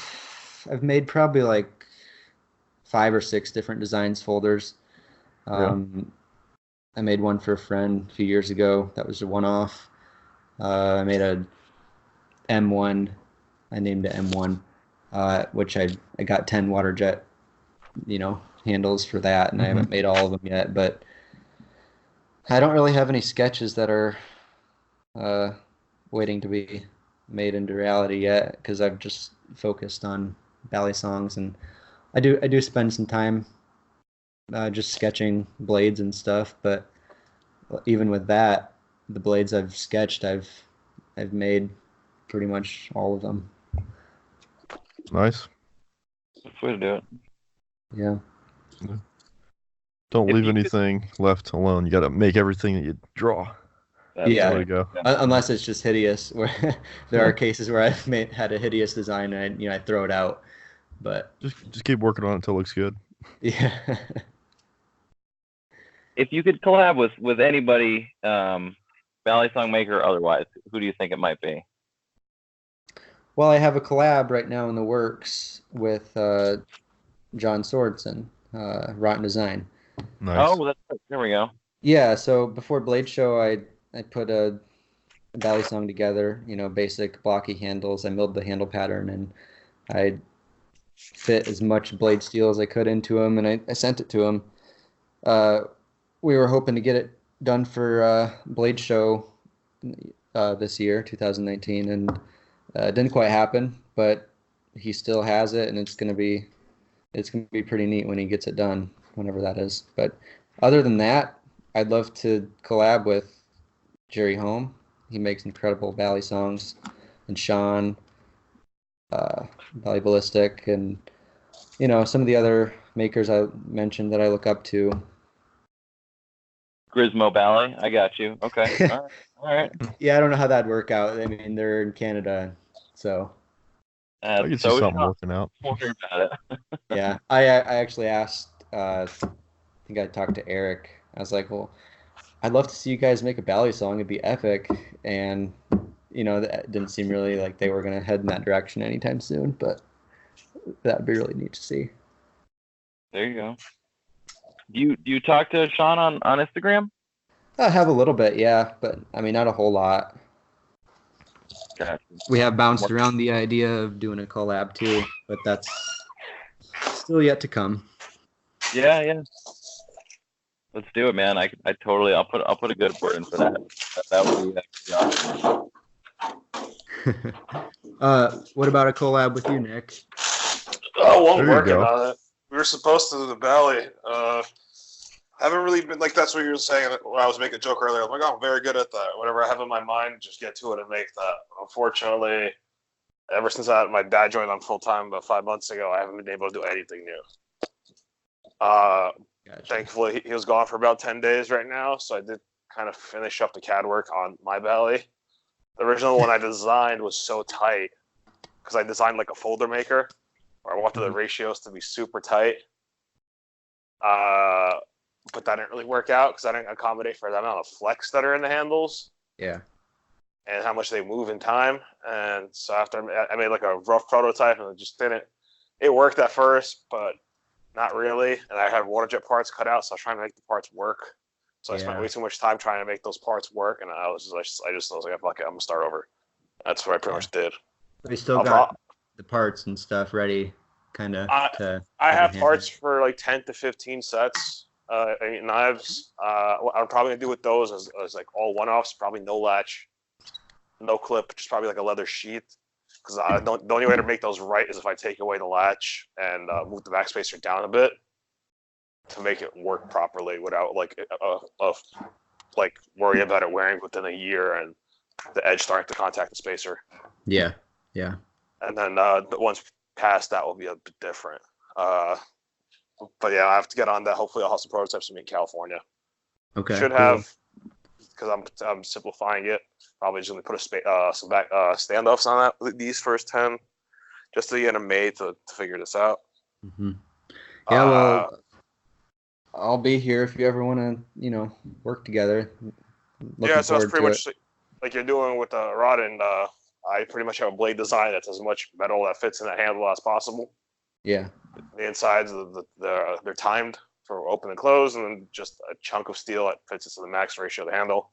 S6: made probably like 5 or 6 different designs folders. I made one for a friend a few years ago. That was a one-off. I made a M1. I named it M1, which I got 10 water jet, handles for that, and I haven't made all of them yet. But I don't really have any sketches that are waiting to be made into reality yet, because I've just focused on Balisongs, and I do spend some time just sketching blades and stuff. But even with that, the blades I've sketched, I've made pretty much all of them.
S5: Nice.
S3: That's the way to do it.
S6: Yeah.
S5: Don't leave anything left alone. You got to make everything that you draw.
S3: That's
S6: Yeah.
S3: the
S5: Way
S3: way
S5: to go.
S6: Unless it's just hideous. Where there are cases where I've had a hideous design and I throw it out. But
S5: Just keep working on it until it looks good.
S6: yeah.
S3: If you could collab with anybody, Balisong maker or otherwise, who do you think it might be?
S6: Well, I have a collab right now in the works with John Swordson, Rotten Design.
S5: Nice.
S3: Oh, there we go.
S6: Yeah, so before Blade Show, I put a Balisong together, basic blocky handles. I milled the handle pattern, and I fit as much blade steel as I could into them, and I sent it to him. We were hoping to get it done for Blade Show this year, 2019, and it didn't quite happen, but he still has it, and it's gonna be pretty neat when he gets it done, whenever that is. But other than that, I'd love to collab with Jerry Home. He makes incredible Balisongs, and Sean, Bally Ballistic, and some of the other makers I mentioned that I look up to.
S3: Grismo Bally, I got you. Okay. All right.
S6: Yeah, I don't know how that'd work out. I mean, they're in Canada, so.
S5: I can see something working out.
S3: Don't worry about it.
S6: Yeah, I actually asked. I think I talked to Eric. I was like, "Well, I'd love to see you guys make a Balisong. It'd be epic." And that didn't seem really like they were gonna head in that direction anytime soon. But that'd be really neat to see.
S3: There you go. Do you talk to Sean on Instagram?
S6: I have a little bit, yeah, but I mean, not a whole lot.
S3: Gotcha.
S6: We have bounced around the idea of doing a collab too, but that's Still yet to come.
S3: Yeah. Let's do it, man. I totally. I'll put a good word in for that. That would be awesome.
S6: What about a collab with you, Nick?
S4: Oh, well, I'm
S5: There you
S4: working
S5: go.
S4: on it. We were supposed to do the Valley. Haven't really been like that's what you were saying when I was making a joke earlier. I'm like, oh, I'm very good at that. Whatever I have in my mind, just get to it and make that. Unfortunately, ever since my dad joined on FullTime about 5 months ago, I haven't been able to do anything new.
S6: Gotcha.
S4: Thankfully, he was gone for about 10 days right now, so I did kind of finish up the CAD work on my Valley. The original one I designed was so tight because I designed like a folder maker where I wanted the ratios to be super tight. But that didn't really work out because I didn't accommodate for the amount of flex that are in the handles.
S6: Yeah.
S4: And how much they move in time. And so after I made like a rough prototype and it just didn't. It worked at first, but not really. And I had water jet parts cut out, so I was trying to make the parts work. So I spent way too much time trying to make those parts work, and I was like, fuck it, I'm gonna start over. That's what I pretty much did.
S6: We still got the parts and stuff ready, kind of.
S4: I have parts for like 10 to 15 sets. Knives. What I'm probably gonna do with those is like all one-offs, probably no latch, no clip, just probably like a leather sheath. Because the only way to make those right is if I take away the latch and move the backspacer down a bit to make it work properly without like worry about it wearing within a year and the edge starting to contact the spacer.
S6: Yeah.
S4: And then once past that will be a bit different. But yeah, I have to get on that. Hopefully, I'll have some prototypes to me in California.
S6: Okay.
S4: Should have, because I'm simplifying it. Probably just gonna put some back standoffs on that. These first 10, just to get them made to figure this out.
S6: Mm-hmm. Yeah, well, I'll be here if you ever want to, work together.
S4: Yeah, so that's pretty much like you're doing with the rod, and I pretty much have a blade design that's as much metal that fits in the handle as possible.
S6: Yeah.
S4: The insides, they're timed for open and close, and then just a chunk of steel that fits into the max ratio of the handle.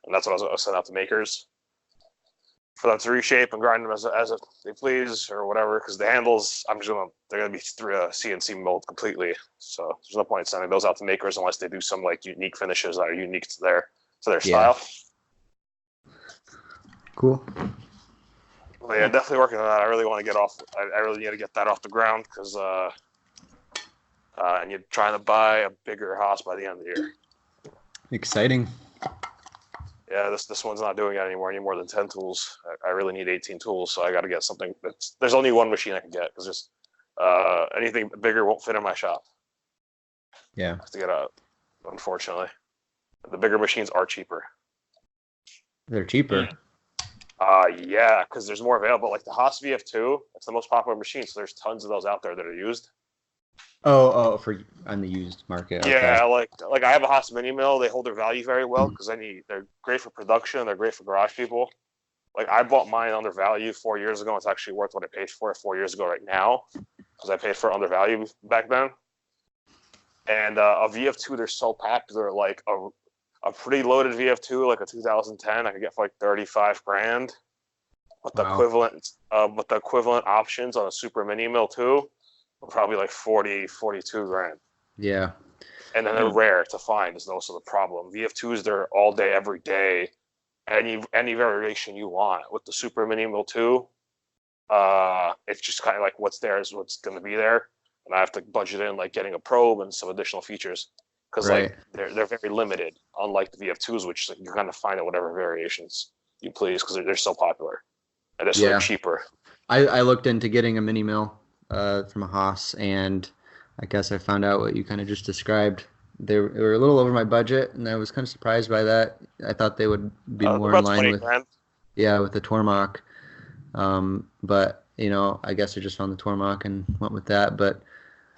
S4: And that's what I was sending out to makers for them to reshape and grind them as they please or whatever. Because the handles, they're gonna be through a CNC mold completely. So there's no point in sending those out to makers unless they do some like unique finishes that are unique to their style.
S6: Cool.
S4: But yeah, definitely working on that. I really want to get off. I really need to get that off the ground because and you're trying to buy a bigger house by the end of the year.
S6: Exciting.
S4: Yeah, this one's not doing it anymore. I need more than 10 tools. I really need 18 tools, so I got to get something. There's only one machine I can get because just anything bigger won't fit in my shop.
S6: Yeah.
S4: I have to get out, unfortunately. The bigger machines are cheaper.
S6: They're cheaper.
S4: Yeah, because there's more available. Like the Haas VF2, it's the most popular machine, so there's tons of those out there that are used.
S6: Oh, on the used market. Okay.
S4: Yeah, like I have a Haas mini mill. They hold their value very well because they're great for production. They're great for garage people. Like I bought mine under value 4 years ago. It's actually worth what I paid for it 4 years ago right now because I paid for it under value back then. And a VF2, they're so packed. They're like a pretty loaded VF2, like a 2010, I could get for like 35 grand. But the equivalent options on a super mini mill too, were probably like 40, 42 grand.
S6: Yeah.
S4: And then they're rare to find is also the problem. VF2s, they're all day, every day. Any variation you want. With the super mini mill too, it's just kind of like what's there is what's going to be there. And I have to budget in like getting a probe and some additional features. Because like they're very limited, unlike the VF2s, which like, you kind of find out whatever variations you please because they're so popular and they're so cheaper.
S6: I looked into getting a mini mill from a Haas, and I guess I found out what you kind of just described. They were a little over my budget, and I was kind of surprised by that. I thought they would be more in line with the Tormach. But I guess I just found the Tormach and went with that. But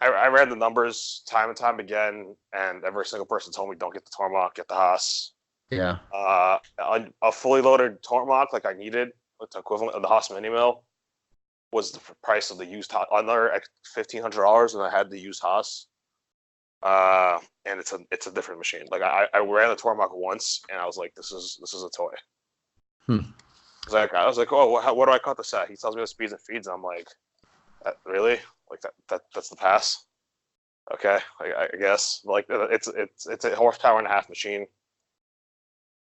S4: I read the numbers time and time again, and every single person told me don't get the Tormach, get the Haas.
S6: Yeah.
S4: A fully loaded Tormach like I needed with the equivalent of the Haas mini mill was the price of the used Haas. Another $1,500 when I had the used Haas. And it's a different machine. Like I ran the Tormach once, and I was like, this is a toy. I was like, oh, what do I cut this at? He tells me the speeds and feeds. And I'm like, Really? Like that's the pass? Okay, I guess. Like it's a horsepower and a half machine.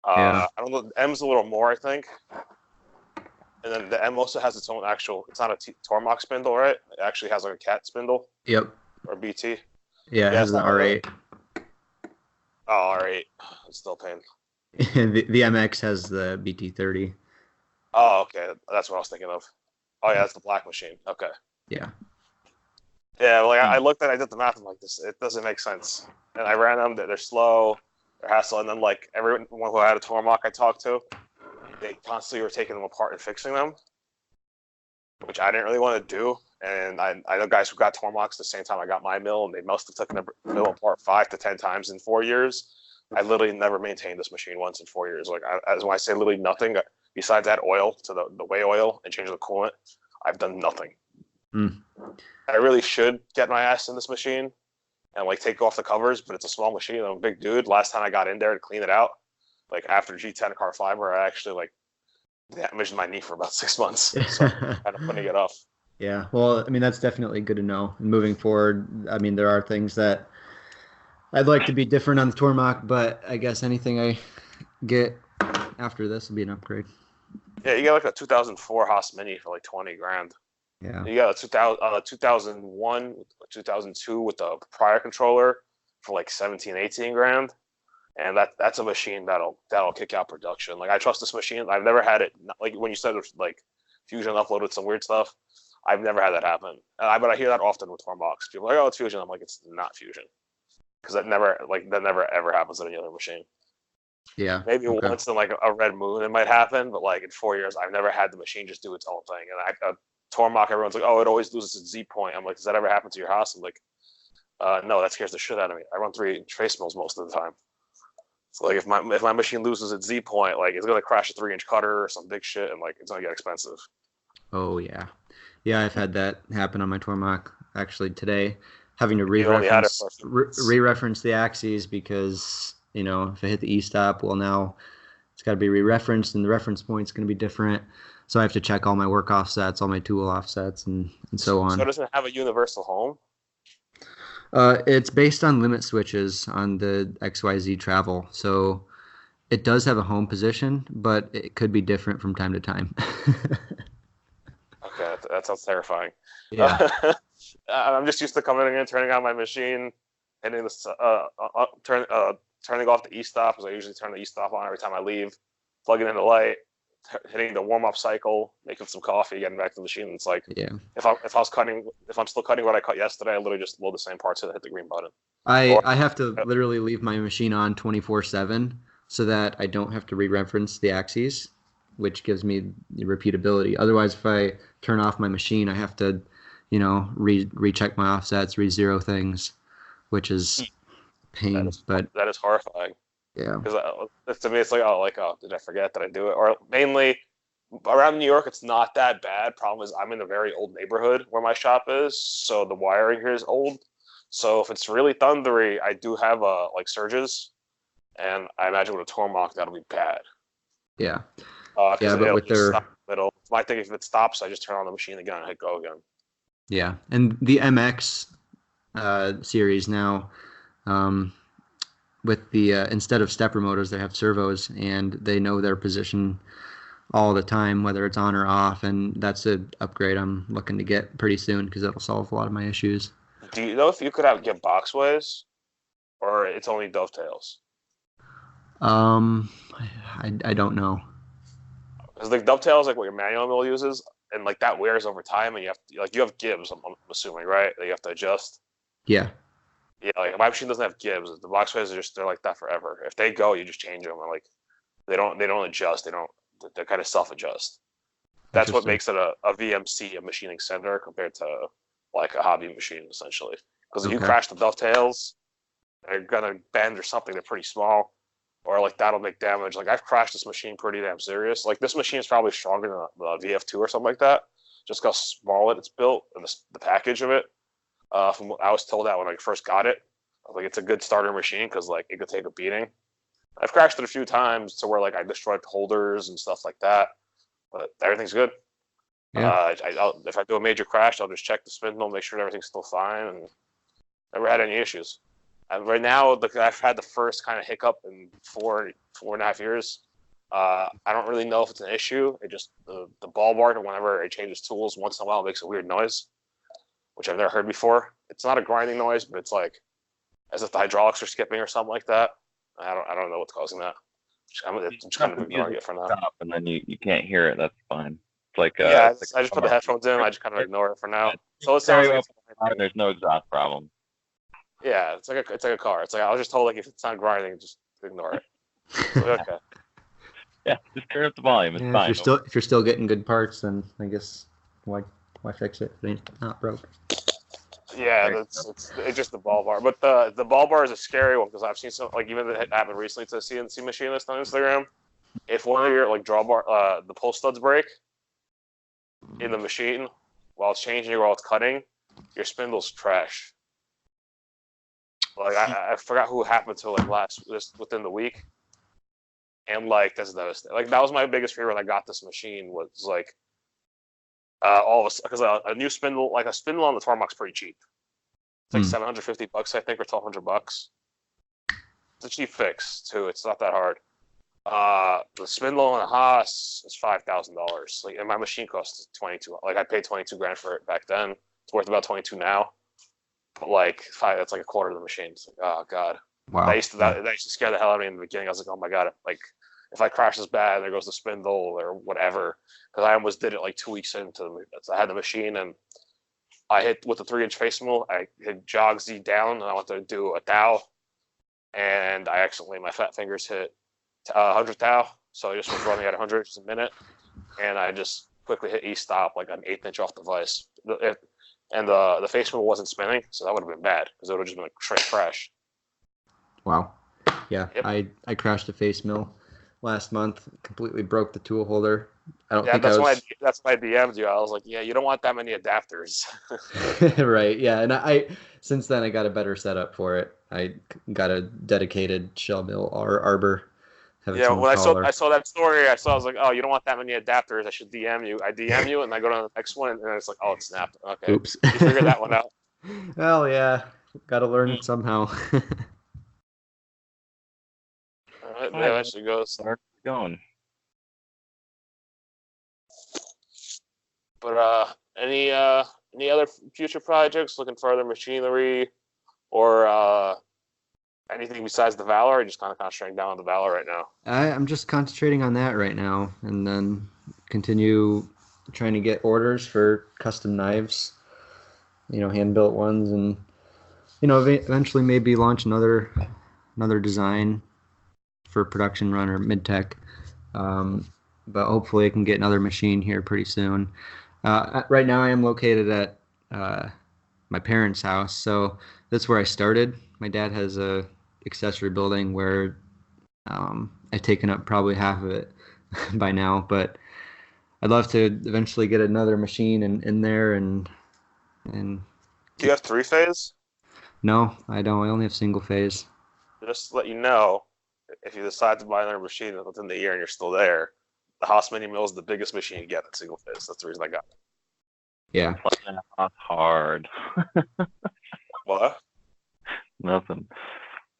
S6: Yeah.
S4: I don't know. M's a little more, I think. And then the M also has its own actual. It's not a Tormach spindle, right? It actually has like a cat spindle
S6: Yep.
S4: or BT.
S6: Yeah, it has the R8.
S4: Oh, R8. It's still pain.
S6: the MX has the BT30.
S4: Oh, okay. That's what I was thinking of. Oh yeah, that's the black machine. Okay.
S6: Yeah.
S4: Yeah, like I looked at, I did the math. I'm like, it doesn't make sense. And I ran them. They're slow, they're hassle. And then like everyone who had a Tormach I talked to, they constantly were taking them apart and fixing them, which I didn't really want to do. And I know guys who got Tormachs the same time I got my mill, and they must have taken the mill apart 5 to 10 times in 4 years. I literally never maintained this machine once in 4 years. Like as when I say literally nothing, besides add oil to the whey oil and change the coolant, I've done nothing. I really should get my ass in this machine and like take off the covers, but it's a small machine. I'm a big dude. Last time I got in there to clean it out, like after G10 car fiber, I actually like damaged my knee for about 6 months. So I'm kind of putting it off.
S6: Yeah. Well, I mean, that's definitely good to know. And moving forward, I mean, there are things that I'd like to be different on the Tormach, but I guess anything I get after this will be an upgrade.
S4: Yeah, you get like a 2004 Haas Mini for like 20 grand.
S6: Yeah.
S4: You got a 2001, 2002 with the prior controller for like 17, 18 grand. And that's a machine that'll kick out production. Like I trust this machine. I've never had it, like when you said like Fusion uploaded some weird stuff, I've never had that happen. But I hear that often with Tormachs. People are like, oh, it's Fusion. I'm like, it's not Fusion. Because that never ever happens on any other machine.
S6: Yeah.
S4: Maybe once in like a red moon it might happen, but like in 4 years I've never had the machine just do its own thing. And Tormach, everyone's like, oh, it always loses its Z point. I'm like, does that ever happen to your house? I'm like, no, that scares the shit out of me. I run 3-inch face mills most of the time. So like if my machine loses its Z point, like it's gonna crash a 3-inch cutter or some big shit, and like it's gonna get expensive.
S6: Oh yeah, yeah. I've had that happen on my Tormach actually today, having to re-reference the axes because if I hit the E-stop, well now it's got to be re-referenced, and the reference point's going to be different. So I have to check all my work offsets, all my tool offsets, and so on.
S4: So it doesn't have a universal home?
S6: It's based on limit switches on the XYZ travel. So it does have a home position, but it could be different from time to time.
S4: Okay, that sounds terrifying.
S6: Yeah.
S4: I'm just used to coming in and turning on my machine, hitting the turning off the E-stop, because I usually turn the E-stop on every time I leave, plugging in the light, hitting the warm-up cycle, making some coffee, getting back to the machine. It's like,
S6: yeah.
S4: If I'm still cutting what I cut yesterday, I literally just load the same parts and hit the green button.
S6: I have to literally leave my machine on 24/7 so that I don't have to re-reference the axes, which gives me the repeatability. Otherwise, if I turn off my machine, I have to, recheck my offsets, re-zero things, which is pain.
S4: That is horrifying.
S6: Yeah.
S4: Because to me, it's like, oh, did I forget? Did I do it? Or mainly around New York, it's not that bad. Problem is, I'm in a very old neighborhood where my shop is, so the wiring here is old. So if it's really thundery, I do have like surges, and I imagine with a Tormach that'll be bad.
S6: Yeah.
S4: Yeah, but with their middle, my thing, if it stops, I just turn on the machine again and hit go again.
S6: Yeah, and the MX series now, with the instead of stepper motors, they have servos, and they know their position all the time, whether it's on or off, and that's an upgrade I'm looking to get pretty soon because that'll solve a lot of my issues.
S4: Do you know if you could get boxways, or it's only dovetails?
S6: I don't know.
S4: Because like dovetails, like what your manual mill uses, and like that wears over time, and you have gibs. I'm assuming, right? That you have to adjust.
S6: Yeah.
S4: Yeah, like my machine doesn't have gibs. The boxways they're like that forever. If they go, you just change them. And like they don't adjust. They kind of self-adjust. That's what makes it a VMC, a machining center, compared to like a hobby machine, essentially. Because if you crash the dovetails, they're gonna bend or something. They're pretty small, or like that'll make damage. Like I've crashed this machine pretty damn serious. Like this machine is probably stronger than the VF2 or something like that. Just how small it's built and the package of it. From what I was told that when I first got it, I was like, it's a good starter machine because like it could take a beating. I've crashed it a few times to where like I destroyed holders and stuff like that, but everything's good.
S6: Yeah.
S4: If I do a major crash, I'll just check the spindle, make sure everything's still fine, and never had any issues. And right now, I've had the first kind of hiccup in 4.5 years. I don't really know if it's an issue. It just the ball bar, whenever it changes tools, once in a while, it makes a weird noise, which I've never heard before. It's not a grinding noise, but it's like as if the hydraulics are skipping or something like that. I don't know what's causing that. I'm just kind of ignoring it for now.
S3: Stop, and then you can't hear it. That's fine. It's like
S4: Yeah,
S3: it's
S4: I just put the headphones in. I just kind of ignore it for now. So it
S3: Very
S4: sounds like
S3: there's no exhaust problem.
S4: yeah, it's like a car. It's like I was just told, like, if it's not grinding, just ignore it. So, okay.
S3: Yeah, just turn up the volume. It's
S6: Yeah,
S3: fine.
S6: if you're still getting good parts, then I guess why fix it? It ain't not broke.
S4: Yeah, it's just the ball bar. But the ball bar is a scary one because I've seen some, like, even that happened recently to a CNC machinist on Instagram. If one of your like drawbar the pull studs break in the machine while it's changing or while it's cutting, your spindle's trash. Like I forgot who happened to just within the week, and like that's devastating. Like that was my biggest fear when I got this machine was like all of a because a new spindle, like a spindle on the Tormach's pretty cheap. It's like $750 I think, or $1,200. It's a cheap fix too. It's not that hard. The spindle on a Haas is $5,000. Like, and my machine costs $22,000. Like I paid $22,000 for it back then. It's worth about $22,000 now. But like that's like a quarter of the machine. It's like, oh god.
S6: Wow.
S4: That used to scare the hell out of me in the beginning. I was like, oh my god, like if I crash this bad, there goes the spindle or whatever. Because I almost did it like 2 weeks into I had the machine and I hit with the 3-inch face mill. I hit jog Z down and I wanted to do a thou, and I accidentally my fat fingers hit 100 thou. So I just was running at 100 inches a minute, and I just quickly hit E-stop like an 1/8 inch off the vise. And the face mill wasn't spinning, so that would have been bad because it would have just been a straight crash.
S6: Wow. Yeah,
S4: Yep.
S6: I crashed a face mill last month. Completely broke the tool holder. I don't
S4: Yeah,
S6: think
S4: that's
S6: I
S4: why I DM'd you. I was like, yeah, you don't want that many adapters.
S6: was right. Yeah, and I since then I got a better setup for it. I got a dedicated shell mill or arbor.
S4: Yeah, when I saw that story, I was like, oh, you don't want that many adapters. I should DM you. I DM you, and I go to the next one, and it's like, oh, it snapped. Okay,
S6: Oops.
S4: You figured that one out.
S6: Well, yeah, got to learn it somehow.
S4: All right, there that actually goes.
S3: Start going.
S4: But any other future projects? Looking for other machinery, or anything besides the Valor? Or just kind of concentrating down on the Valor right now?
S6: I'm just concentrating on that right now, and then continue trying to get orders for custom knives, hand-built ones, and eventually maybe launch another design for production run or midtech. But hopefully I can get another machine here pretty soon. Right now I am located at my parents' house, so that's where I started. My dad has a accessory building where I've taken up probably half of it by now, but I'd love to eventually get another machine in there and
S4: Do you have 3-phase?
S6: No, I don't. I only have single phase.
S4: Just to let you know, if you decide to buy another machine within the year and you're still there, the Haas Mini Mill is the biggest machine you get at single phase. That's the reason I got it.
S6: Yeah.
S3: That's hard.
S4: What?
S3: Nothing.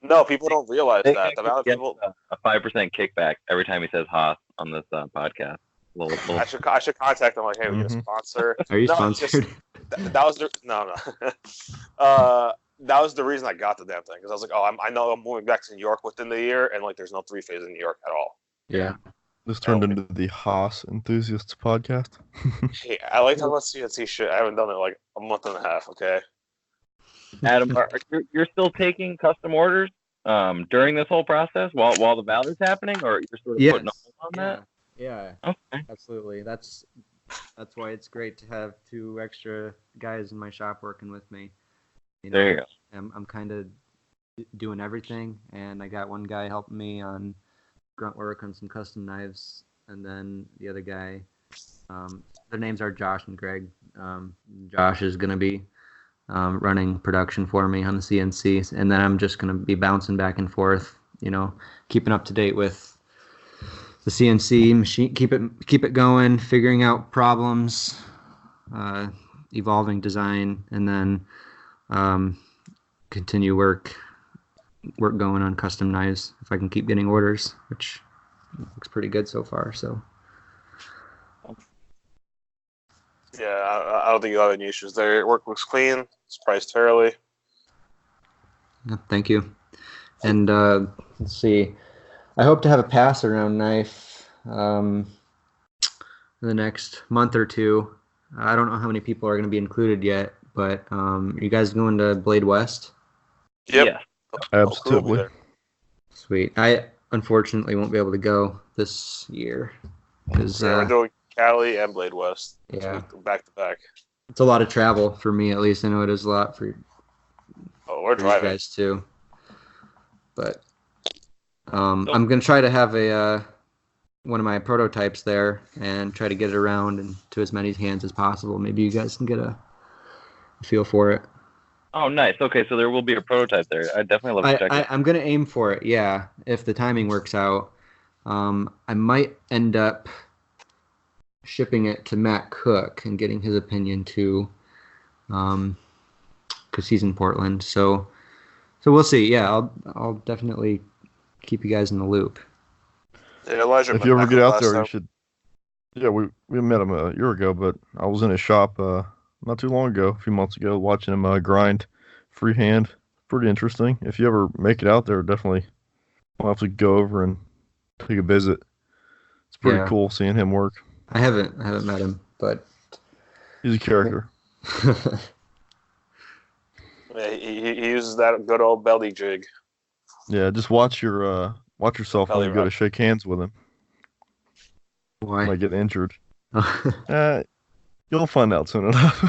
S4: No, people don't realize
S3: They
S4: that. The amount of
S3: get
S4: people.
S3: a 5% kickback every time he says Haas on this podcast.
S4: I should contact them like, hey, we get a sponsor.
S6: Are you
S4: No,
S6: sponsored?
S4: That was the no. That was the reason I got the damn thing because I was like, oh, I know I'm moving back to New York within the year, and like, there's no 3-phase in New York at all.
S6: Yeah.
S5: This turned into the Haas Enthusiasts podcast.
S4: Hey, I like talking about CNC shit. I haven't done it in like a month and a half. Okay.
S3: Adam, you're still taking custom orders during this whole process while the Valor's happening, or you're sort of putting a hold on that?
S6: Yeah.
S3: Okay.
S6: Absolutely. That's why it's great to have 2 extra guys in my shop working with me.
S3: There you go.
S6: I'm kind of doing everything, and I got one guy helping me on grunt work on some custom knives, and then the other guy, their names are Josh and Greg. Josh is going to be running production for me on the CNC, and then I'm just going to be bouncing back and forth, keeping up to date with the CNC machine, keep it going, figuring out problems, evolving design, and then continue work going on custom knives if I can keep getting orders, which looks pretty good so far. So
S4: yeah, I don't think you'll have any issues there. Your work looks clean. It's priced fairly.
S6: yeah, thank you. And let's see, I hope to have a pass around knife in the next month or two. I don't know how many people are going to be included yet, but you guys going to Blade West?
S4: Yep.
S3: Yeah.
S5: Absolutely.
S6: Sweet. I unfortunately won't be able to go this year because
S4: Yeah, we're doing Cali and Blade West.
S6: Yeah.
S4: Back to back.
S6: it's a lot of travel for me. At least I know it is a lot for
S4: Oh, we're
S6: you
S4: driving.
S6: guys too. But I'm gonna try to have a one of my prototypes there and try to get it around and to as many hands as possible. Maybe you guys can get a feel for it.
S3: Oh, nice. Okay, so there will be a prototype there. I definitely love to check it.
S6: I'm gonna aim for it. Yeah, if the timing works out, I might end up shipping it to Matt Cook and getting his opinion too, because he's in Portland. So we'll see. Yeah, I'll definitely keep you guys in the loop.
S4: Yeah, Elijah.
S5: If you ever get out there, you should. Yeah, we met him a year ago, but I was in his shop not too long ago, a few months ago, watching him grind freehand. Pretty interesting. If you ever make it out there, definitely we'll have to go over and take a visit. It's pretty cool seeing him work.
S6: I haven't met him, but
S5: He's a character.
S4: Yeah, he uses that good old belly jig.
S5: Yeah, just watch yourself when you go to shake hands with him.
S6: Why?
S5: Might get injured. You'll find out soon enough.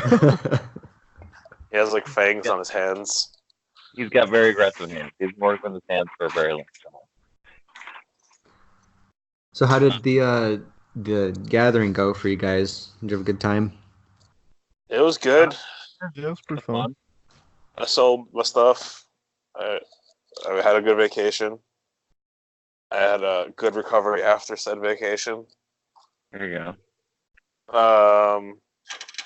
S4: He has like fangs on his hands.
S3: He's got very aggressive hands. He's worked with his hands for a very long time.
S6: So how did the gathering go for you guys? Did you have a good time?
S4: It was good.
S5: Yeah, it's pretty fun.
S4: I sold my stuff. I had a good vacation. I had a good recovery after said vacation.
S3: There you go.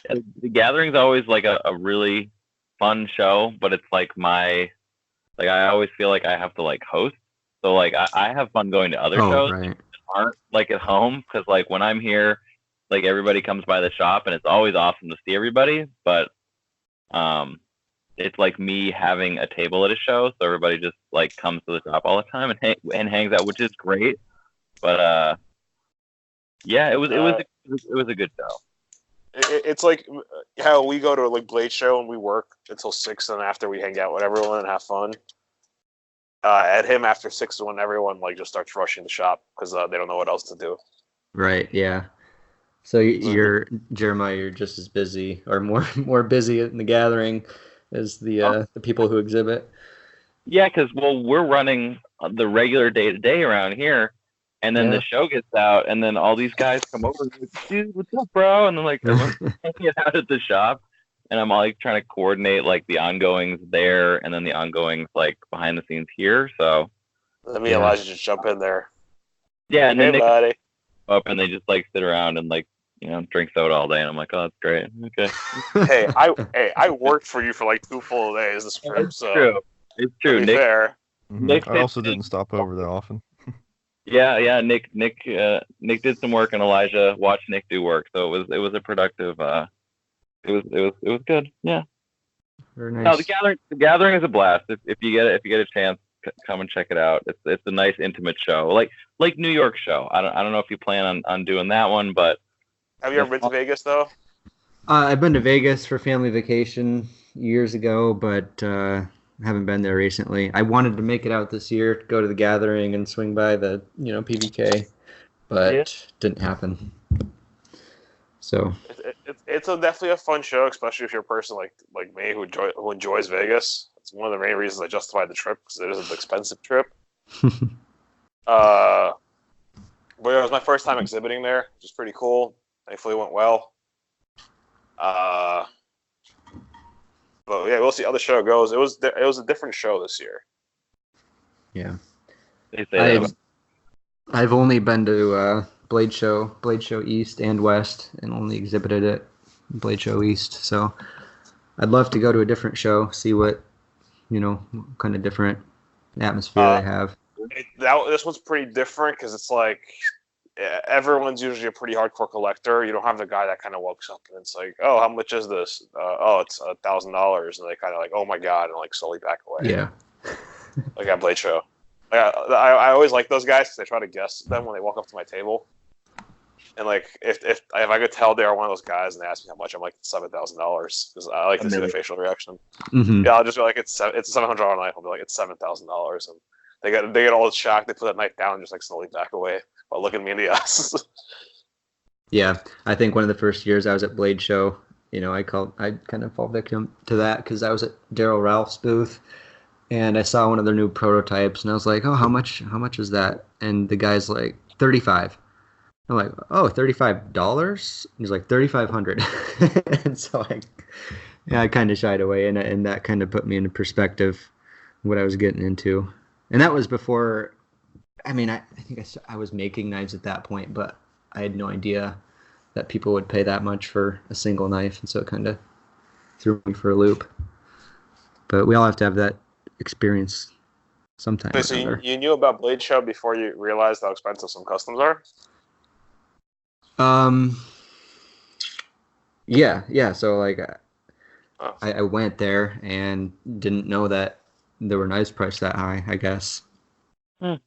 S3: The gathering's always like a really fun show, but it's like I always feel like I have to like host. So like I have fun going to other shows
S6: right.
S3: that aren't like at home, because like when I'm here, like everybody comes by the shop and it's always awesome to see everybody, but it's like me having a table at a show, so everybody just like comes to the shop all the time and hangs out, which is great. But yeah, it was a good show.
S4: It's like how we go to like Blade show and we work until 6, and after we hang out with everyone and have fun. At him after 6 is when everyone like just starts rushing the shop because they don't know what else to do.
S6: Right. Yeah. So you're Jeremiah. You're just as busy, or more busy in the gathering as the people who exhibit.
S3: Yeah, because we're running the regular day-to-day around here, and then the show gets out, and then all these guys come over and like, dude, what's up, bro? And then like everyone's hanging out at the shop, and I'm like trying to coordinate like the ongoings there, and then the ongoings like behind the scenes here. So
S4: let me Elijah just jump in there.
S3: Yeah, and then
S4: buddy.
S3: Up and they just like sit around and like drink soda all day, and I'm like, oh, that's great. Okay.
S4: Hey, I worked for you for like 2 full days this trip, so
S3: true. It's true.
S4: To be fair.
S3: Nick
S5: I also didn't stop over that often.
S3: Yeah. Nick did some work, and Elijah watched Nick do work, so it was a productive. It was good. Yeah.
S6: Very nice.
S3: No, the gathering is a blast. If you get a chance, come and check it out. It's a nice intimate show, like New York show. I don't know if you plan on doing that one, but
S4: have you ever been to Vegas though?
S6: I've been to Vegas for family vacation years ago, but haven't been there recently. I wanted to make it out this year, to go to the gathering and swing by the PVK, but didn't happen. So
S4: it's definitely a fun show, especially if you're a person like me who enjoys Vegas. It's one of the main reasons I justified the trip, because it is an expensive trip. But it was my first time exhibiting there, which is pretty cool. Thankfully, it went well. But yeah, we'll see how the show goes. It was a different show this year.
S6: Yeah.
S3: They say
S6: I've only been to Blade Show East and West, and only exhibited at Blade Show East. So I'd love to go to a different show, see what kind of different atmosphere they have.
S4: This one's pretty different because it's like everyone's usually a pretty hardcore collector. You don't have the guy that kind of walks up and it's like, oh, how much is this? It's $1,000, and they kind of like, oh my god, and like slowly back away.
S6: Yeah.
S4: Like at Blade Show. I always like those guys because I try to guess them when they walk up to my table. And like if I could tell they are one of those guys and they ask me how much, I'm like $7,000 because I like to see the facial reaction.
S6: Mm-hmm.
S4: Yeah, I'll just be like it's a $700 knife. I'll be like it's $7,000, and they get all shocked. They put that knife down and just like slowly back away while looking me in the eyes.
S6: Yeah, I think one of the first years I was at Blade Show, I kind of fall victim to that because I was at Daryl Ralph's booth. And I saw one of their new prototypes, and I was like, "Oh, how much is that?" And the guy's like, $35. I'm like, "Oh, $35?" He's like, $3,500. And so I kind of shied away, and that kind of put me into perspective what I was getting into. And that was before. I mean, I think I was making knives at that point, but I had no idea that people would pay that much for a single knife, and so it kind of threw me for a loop. But we all have to have that experience sometime.
S4: So you knew about Blade Show before you realized how expensive some customs are?
S6: Yeah. So like, I went there and didn't know that there were knives priced that high, I guess.
S4: Oh,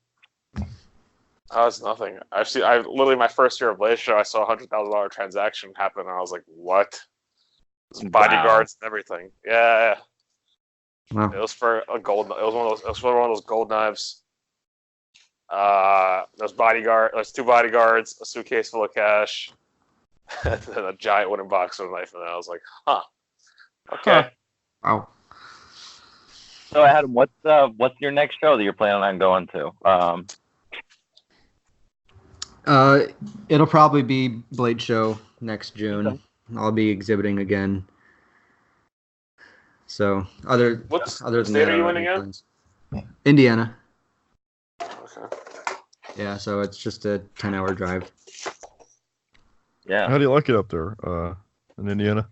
S4: it's nothing. I literally my first year of Blade Show, I saw a $100,000 transaction happen, and I was like, what? Bodyguards and everything. Yeah.
S6: Wow.
S4: It was for a gold. It was one of those gold knives. There's two bodyguards, a suitcase full of cash, and then a giant wooden box with a knife. And I was like, huh. Okay.
S6: Wow.
S3: So Adam, what's your next show that you're planning on going to?
S6: It'll probably be Blade Show next June.
S3: Okay.
S6: I'll be exhibiting again. So other than
S4: state
S6: that,
S4: are you in again?
S6: Indiana.
S4: Okay.
S6: Yeah, so it's just a 10-hour drive.
S3: Yeah.
S5: How do you like it up there in Indiana?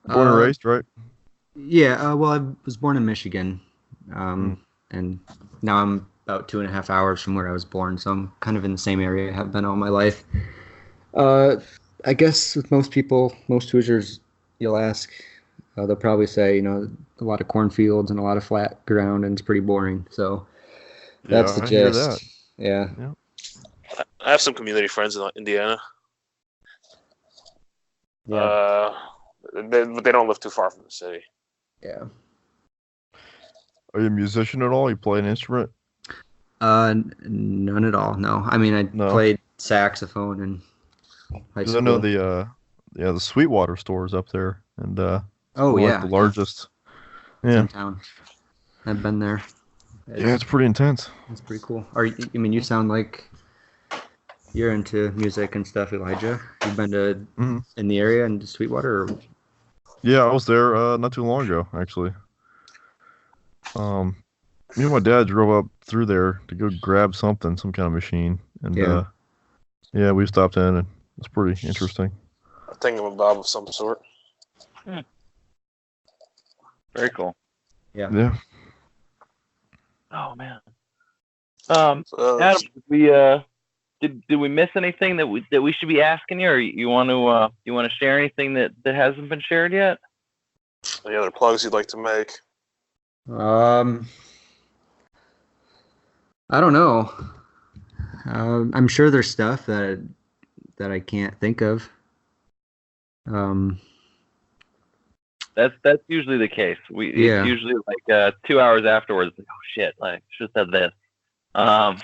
S5: Born and raised, right?
S6: Yeah, well, I was born in Michigan, and now I'm about 2.5 hours from where I was born, so I'm kind of in the same area I have been all my life. I guess with most Hoosiers, you'll ask, they'll probably say, a lot of cornfields and a lot of flat ground, and it's pretty boring. So that's the gist. Yeah.
S4: I have some community friends in Indiana.
S6: Yeah.
S4: But they don't live too far from the city.
S6: Yeah.
S5: Are you a musician at all? You play an instrument?
S6: None at all. No. I mean, I played saxophone in high school.
S5: I know the Sweetwater stores up there, and the largest. Yeah.
S6: In town. I've been there.
S5: It's pretty intense.
S6: It's pretty cool. You sound like you're into music and stuff, Elijah. You've been to in the area and Sweetwater? Or?
S5: Yeah, I was there not too long ago, actually. Me and my dad drove up through there to go grab some kind of machine, and we stopped in, and it's pretty interesting.
S4: I think I'm a bob of some sort.
S3: Very cool.
S6: Yeah.
S3: Oh man. Adam, did we miss anything that we should be asking you, or you want to share anything that hasn't been shared yet?
S4: Any other plugs you'd like to make?
S6: I don't know. I'm sure there's stuff that I can't think of.
S3: That's usually the case. It's usually like 2 hours afterwards. Like, oh shit! Like, should have said this. Well,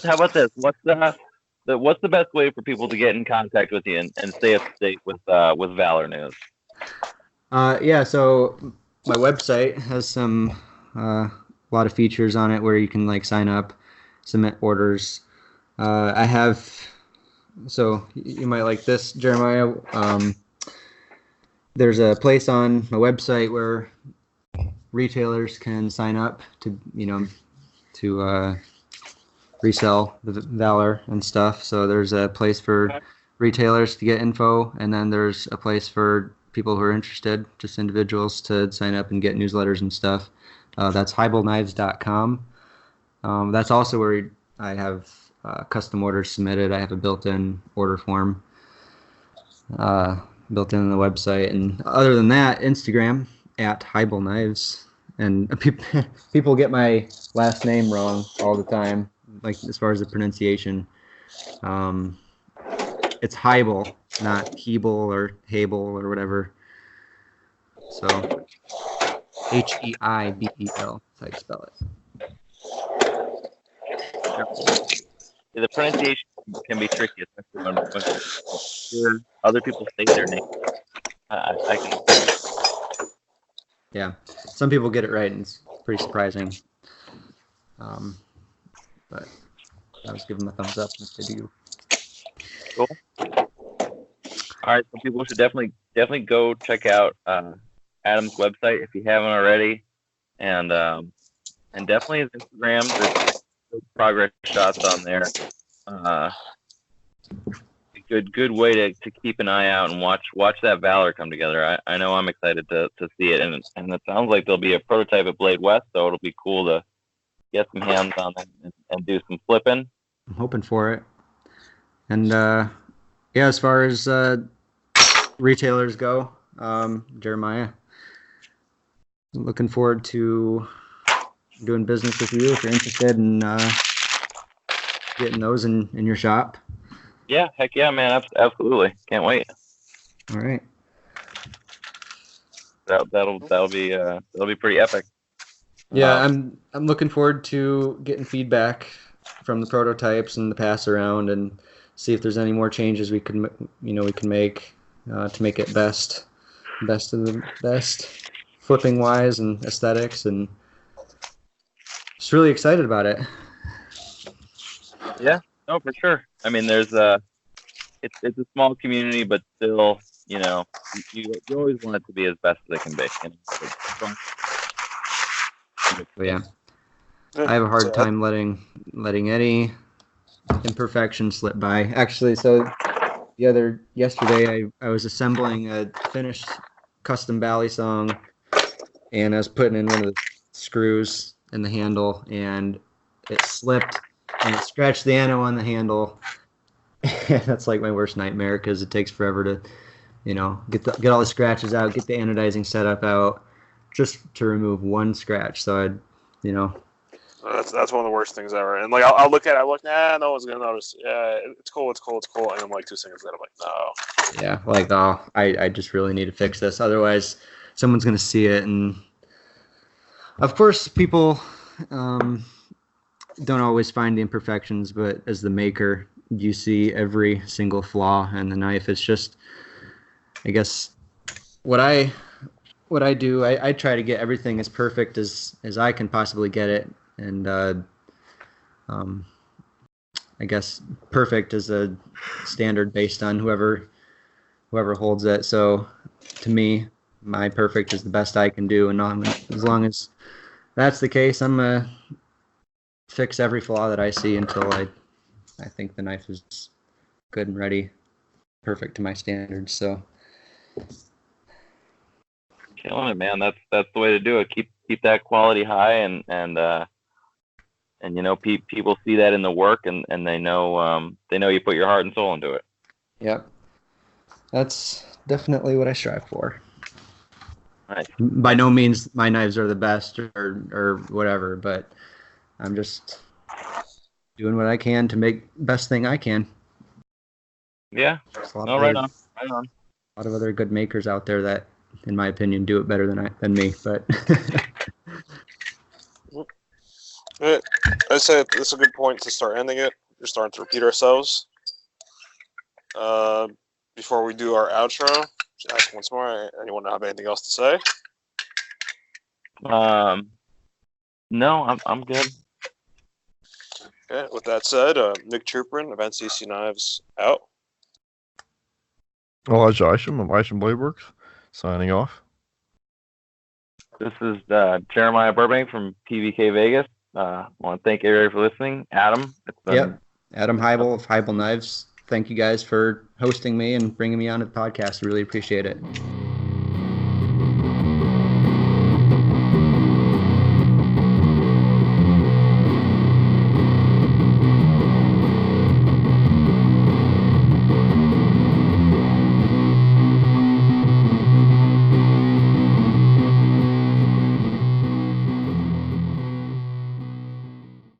S3: how about this? What's the best way for people to get in contact with you and stay up to date with Valor news?
S6: So my website has a lot of features on it where you can like sign up, submit orders. I have, so you might like this, Jeremiah. There's a place on my website where retailers can sign up to resell the Valor and stuff. So there's a place for retailers to get info, and then there's a place for people who are interested, just individuals, to sign up and get newsletters and stuff. That's HeibelKnives.com. That's also where I have custom orders submitted. I have a built-in order form built in the website. And other than that, Instagram at Heibel Knives. And people get my last name wrong all the time, like as far as the pronunciation. It's Heibel, not Heibel or Heibel or whatever. So Heibel, that's how you spell it.
S3: The pronunciation can be tricky, especially when other people say their name. I can.
S6: Yeah, some people get it right, and it's pretty surprising. But I was giving them a thumbs up if they do.
S3: Cool. All right, so people should definitely go check out Adam's website if you haven't already, and definitely his Instagram. There's progress shots on there. Good way to keep an eye out and watch that Valor come together. I know I'm excited to see it, and it sounds like there'll be a prototype at Blade West, so it'll be cool to get some hands on it and do some flipping.
S6: I'm hoping for it. And yeah, as far as retailers go, Jeremiah, I'm looking forward to doing business with you if you're interested in getting those in your shop.
S3: Yeah, heck yeah, man, absolutely. Can't wait.
S6: All right.
S3: That'll be pretty epic.
S6: Yeah, I'm looking forward to getting feedback from the prototypes and the pass around, and see if there's any more changes we can make to make it best of the best, flipping wise and aesthetics, and just really excited about it.
S3: Yeah, no, for sure. I mean, there's it's a small community, but still, you always want it to be as best as it can be.
S6: But yeah, I have a hard time letting any imperfection slip by. Actually, so yesterday I was assembling a finished custom Balisong, and I was putting in one of the screws in the handle, and it slipped and it scratched the ano on the handle. That's like my worst nightmare, because it takes forever to get all the scratches out, get the anodizing setup out, just to remove one scratch. So
S4: that's one of the worst things ever. And like I'll look at it, I'm like, nah, no one's gonna notice. Yeah, it's cool. And I'm like 2 seconds later, I'm like, no.
S6: Yeah, like, I just really need to fix this, otherwise someone's gonna see it. And of course people don't always find the imperfections, but as the maker, you see every single flaw in the knife. It's just, I guess, what I do, I try to get everything as perfect as I can possibly get it, and I guess perfect is a standard based on whoever holds it. So to me, my perfect is the best I can do, and as long as that's the case, I'm gonna fix every flaw that I see until I think the knife is good and ready, perfect to my standards. So
S3: killing it, man. That's the way to do it. Keep that quality high, and people see that in the work, and they know you put your heart and soul into it.
S6: Yep, that's definitely what I strive for.
S3: Nice.
S6: By no means my knives are the best or whatever, but I'm just doing what I can to make best thing I can.
S3: Yeah. Right on.
S6: A lot of other good makers out there that, in my opinion, do it better than me. But
S4: I'd say it's a good point to start ending it. We're starting to repeat ourselves. Before we do our outro, just ask once more. Anyone have anything else to say?
S3: No, I'm good.
S4: Okay. With that said, Nick Trooperin of NCC Knives out.
S5: Elijah Isham of Isham Blade Works, signing off.
S3: This is Jeremiah Burbank from PVK Vegas. I want to thank everybody for listening. Adam, it's been
S6: Adam Heibel of Heibel Knives. Thank you guys for hosting me and bringing me on to the podcast. I really appreciate it.